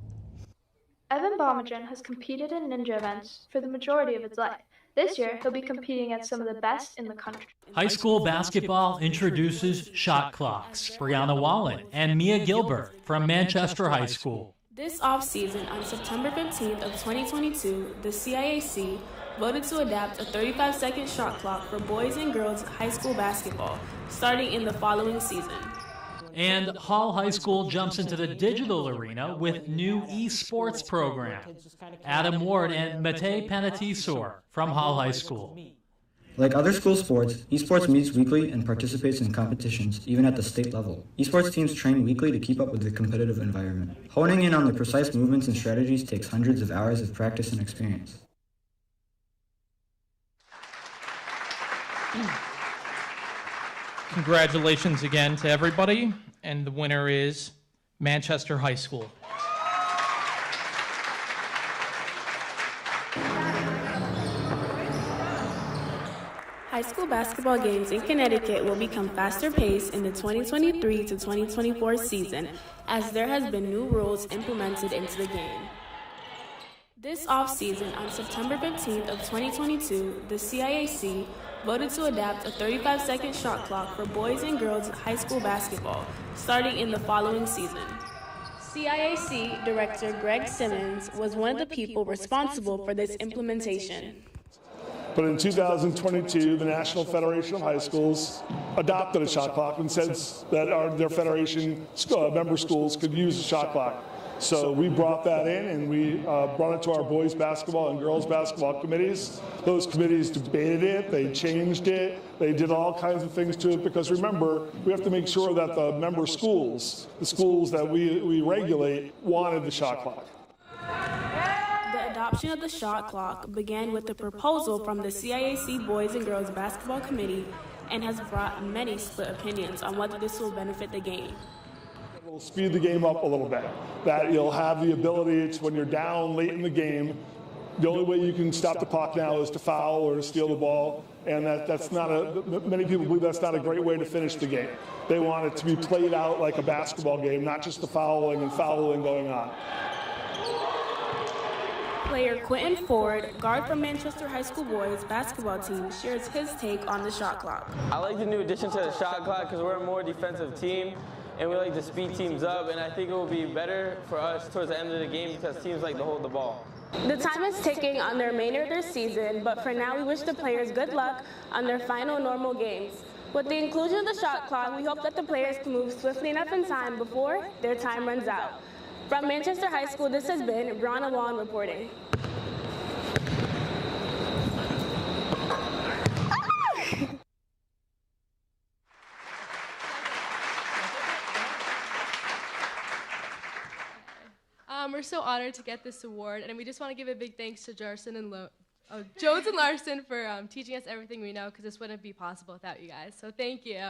Evan Bomajan has competed in ninja events for the majority of his life. This year, he'll be competing against some of the best in the country. High school basketball introduces shot clocks. Brianna Wallen and Mia Gilbert from Manchester High School. This off-season, on September 15th of 2022, the CIAC voted to adapt a 35-second shot clock for boys and girls high school basketball, starting in the following season. And Hall High School jumps into the digital arena with new esports program. Adam Ward and Matej Panatisor from Hall High School. Like other school sports, esports meets weekly and participates in competitions, even at the state level. Esports teams train weekly to keep up with the competitive environment. Honing in on the precise movements and strategies takes hundreds of hours of practice and experience. Congratulations again to everybody, and the winner is Manchester High School. High school basketball games in Connecticut will become faster paced in the 2023 to 2024 season, as there has been new rules implemented into the game. This offseason, on September 15th of 2022, the CIAC voted to adapt a 35-second shot clock for boys and girls high school basketball, starting in the following season. CIAC Director Greg Simmons was one of the people responsible for this implementation. But in 2022, the National Federation of High Schools adopted a shot clock and said that their federation member schools could use a shot clock. So we brought that in, and we brought it to our boys basketball and girls basketball committees. Those committees debated it, they changed it, they did all kinds of things to it, because remember, we have to make sure that the member schools, the schools that we regulate, wanted the shot clock. The adoption of the shot clock began with a proposal from the CIAC Boys and Girls Basketball Committee and has brought many split opinions on whether this will benefit the game. It will speed the game up a little bit. That you'll have the ability to, when you're down late in the game, the only way you can stop the clock now is to foul or to steal the ball, and that's not many people believe that's not a great way to finish the game. They want it to be played out like a basketball game, not just the fouling going on. Player Quentin Ford, guard from Manchester High School boys basketball team, shares his take on the shot clock. I like the new addition to the shot clock because we're a more defensive team and we like to speed teams up, and I think it will be better for us towards the end of the game because teams like to hold the ball. The time is ticking on the remainder of their season, but for now we wish the players good luck on their final normal games. With the inclusion of the shot clock, we hope that the players can move swiftly enough in time before their time runs out. From Manchester High School, this has been Bronna Wong reporting. We're so honored to get this award, and we just want to give a big thanks to Jones and Larson for teaching us everything we know, because this wouldn't be possible without you guys. So thank you.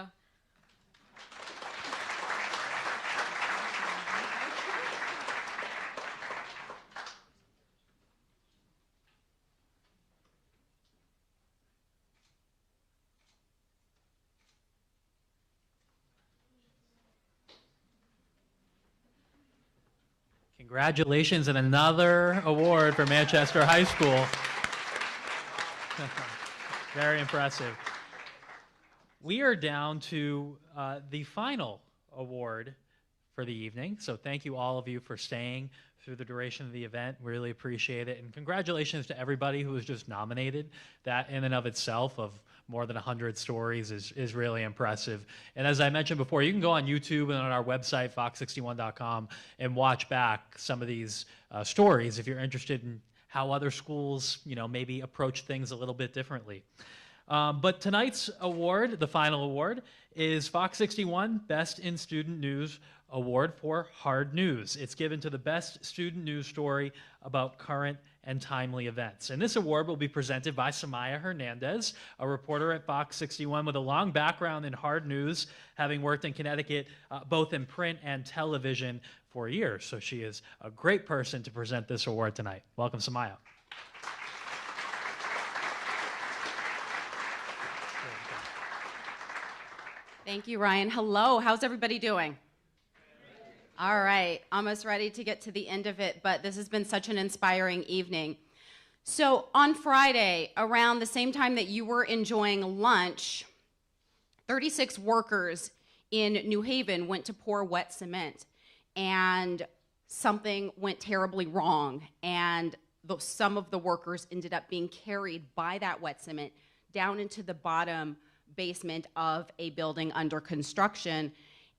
Congratulations and another award for Manchester High School. Very impressive. We are down to the final award for the evening. So thank you all of you for staying through the duration of the event. We really appreciate it. And congratulations to everybody who was just nominated. That in and of itself of more than 100 stories is really impressive. And as I mentioned before, you can go on YouTube and on our website, FOX61.com, and watch back some of these stories if you're interested in how other schools, maybe approach things a little bit differently. But tonight's award, the final award, is FOX61 Best in Student News Award for Hard News. It's given to the best student news story about current and timely events. And this award will be presented by Samaya Hernandez, a reporter at FOX61 with a long background in hard news, having worked in Connecticut both in print and television for years. So she is a great person to present this award tonight. Welcome, Samaya. Thank you, Ryan. Hello, how's everybody doing? All right, almost ready to get to the end of it, but this has been such an inspiring evening. So on Friday, around the same time that you were enjoying lunch, 36 workers in New Haven went to pour wet cement, and something went terribly wrong, and some of the workers ended up being carried by that wet cement down into the bottom basement of a building under construction,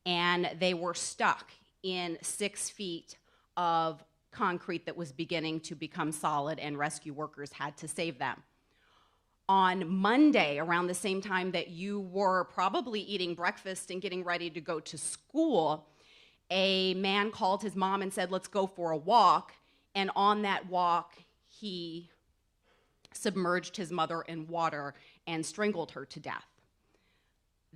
and they were stuck in 6 feet of concrete that was beginning to become solid, and rescue workers had to save them. On Monday, around the same time that you were probably eating breakfast and getting ready to go to school, a man called his mom and said, "Let's go for a walk." And on that walk, he submerged his mother in water and strangled her to death.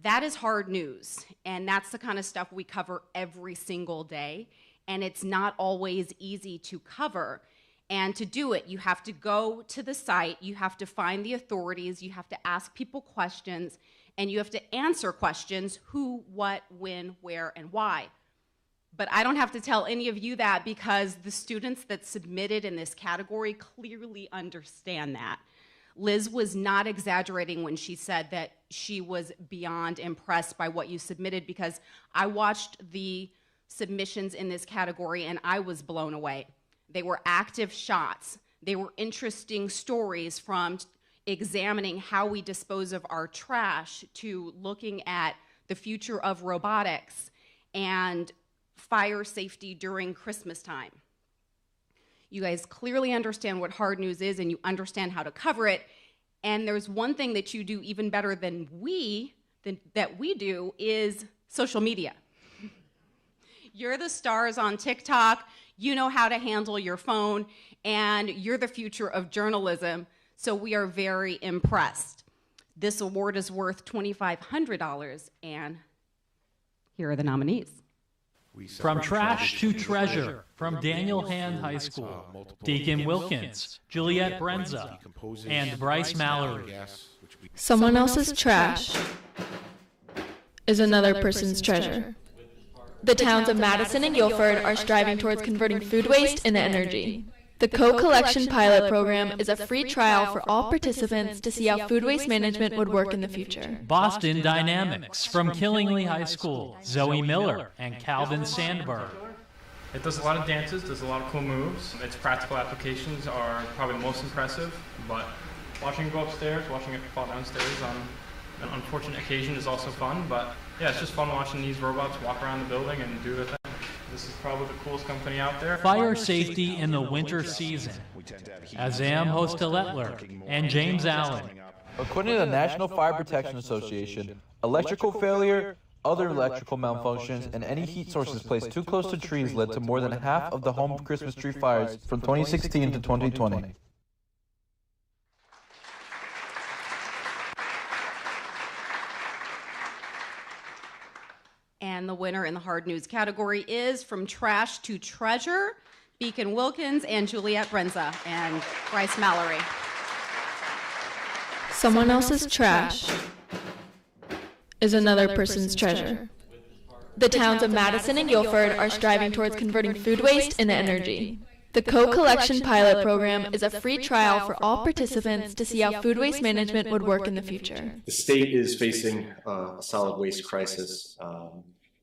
That is hard news, and that's the kind of stuff we cover every single day, and it's not always easy to cover. And to do it, you have to go to the site, you have to find the authorities, you have to ask people questions, and you have to answer questions: who, what, when, where, and why. But I don't have to tell any of you that, because the students that submitted in this category clearly understand that. Liz was not exaggerating when she said that she was beyond impressed by what you submitted, because I watched the submissions in this category and I was blown away. They were active shots. They were interesting stories, from examining how we dispose of our trash to looking at the future of robotics and fire safety during Christmas time. You guys clearly understand what hard news is, and you understand how to cover it. And there's one thing that you do even better than we do, is social media. You're the stars on TikTok. You know how to handle your phone, and you're the future of journalism. So we are very impressed. This award is worth $2,500, and here are the nominees. From Trash to Treasure, from Daniel Hand High School, Deacon Wilkins, Juliet Brenza, and Bryce Mallory. Someone else's trash is another person's treasure. The towns of Madison and Guilford are striving towards converting food waste into energy. The Co-Collection Pilot Program is a free trial for all participants to see how food waste management would work in the future. Boston Dynamics, from Killingly High School, Zoe Miller and Calvin Sandberg. It does a lot of dances, does a lot of cool moves. Its practical applications are probably most impressive, but watching it go upstairs, watching it fall downstairs on an unfortunate occasion is also fun. But yeah, it's just fun watching these robots walk around the building and do their thing. This is probably the coolest company out there. Fire safety in the winter season. Azam Hosteletler and James Allen. According to the National Fire Protection Association, electrical failure, other electrical malfunctions, and any heat sources placed too close to trees led to more than half of the home Christmas tree fires from 2016 to 2020. And the winner in the hard news category is From Trash to Treasure, Beacon Wilkins and Juliet Brenza and Bryce Mallory. Someone else's trash is another person's treasure. The towns of Madison and Guilford are striving towards converting food waste into energy. The Co-Collection Pilot Program is a free trial for all participants to see how food waste management would work in the future. The state is facing a solid waste crisis.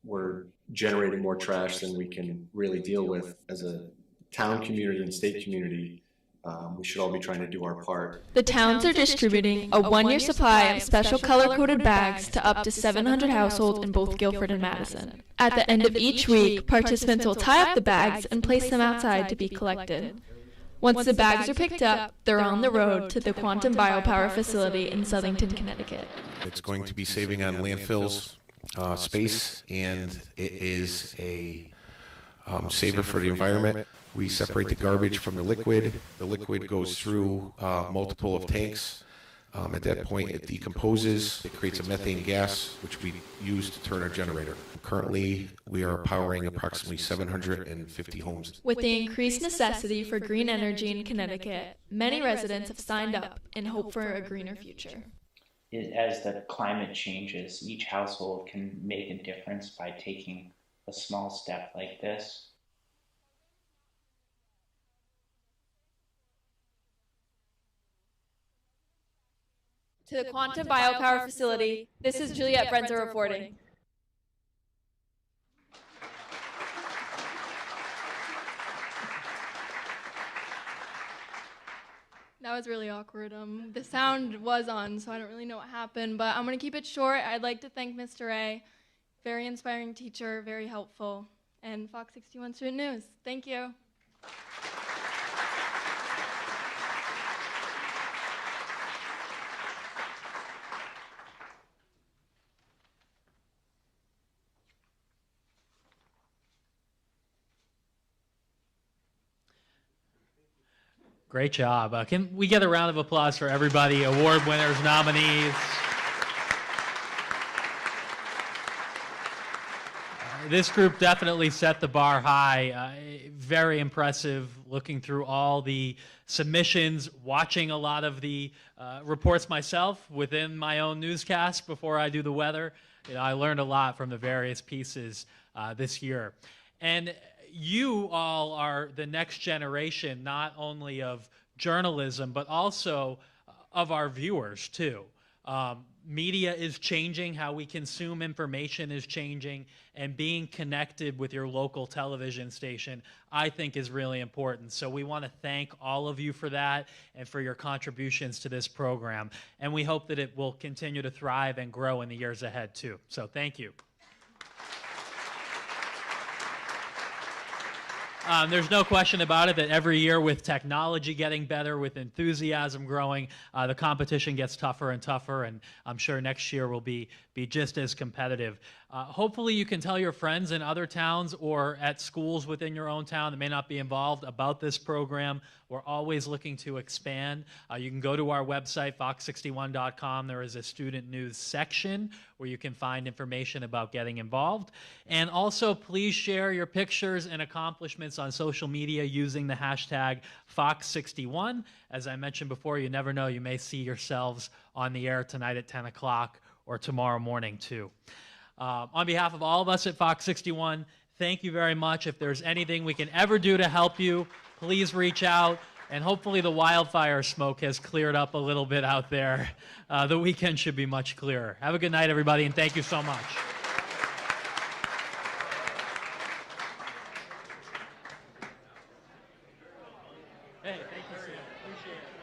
We're generating more trash than we can really deal with. As a town community and state community, we should all be trying to do our part. The towns are distributing a one-year supply of special color-coded bags to up to 700 households in both Guilford and Madison. At the end of each week, participants will tie up the bags and place them outside to be collected. Once the bags are picked up, they're on the road to the Quantum Biopower facility in Southington, Connecticut. It's going to be saving on landfills space, and it is a saver for the environment. We separate the garbage from the liquid. The liquid goes through multiple of tanks. At that point, it decomposes. It creates a methane gas, which we use to turn our generator. Currently, we are powering approximately 750 homes. With the increased necessity for green energy in Connecticut, many residents have signed up in hope for a greener future. As the climate changes, each household can make a difference by taking a small step like this. To the Quantum Biopower facility, this is Juliet Brenza reporting. That was really awkward. The sound was on, so I don't really know what happened, but I'm going to keep it short. I'd like to thank Mr. A. Very inspiring teacher, very helpful, and FOX61 Student News. Thank you. Great job. Can we get a round of applause for everybody, award winners, nominees? This group definitely set the bar high. Very impressive looking through all the submissions, watching a lot of the reports myself within my own newscast before I do the weather. I learned a lot from the various pieces this year. And you all are the next generation, not only of journalism, but also of our viewers, too. Media is changing, how we consume information is changing, and being connected with your local television station, I think, is really important. So we want to thank all of you for that and for your contributions to this program. And we hope that it will continue to thrive and grow in the years ahead, too. So thank you. There's no question about it that every year, with technology getting better, with enthusiasm growing, the competition gets tougher and tougher, and I'm sure next year will be just as competitive. Hopefully you can tell your friends in other towns or at schools within your own town that may not be involved about this program. We're always looking to expand. You can go to our website, fox61.com. There is a student news section where you can find information about getting involved. And also, please share your pictures and accomplishments on social media using the hashtag FOX61. As I mentioned before, you never know, you may see yourselves on the air tonight at 10 o'clock or tomorrow morning, too. On behalf of all of us at Fox 61, thank you very much. If there's anything we can ever do to help you, please reach out. And hopefully the wildfire smoke has cleared up a little bit out there. The weekend should be much clearer. Have a good night, everybody, and thank you so much. Hey, thank you, Sam. Appreciate it.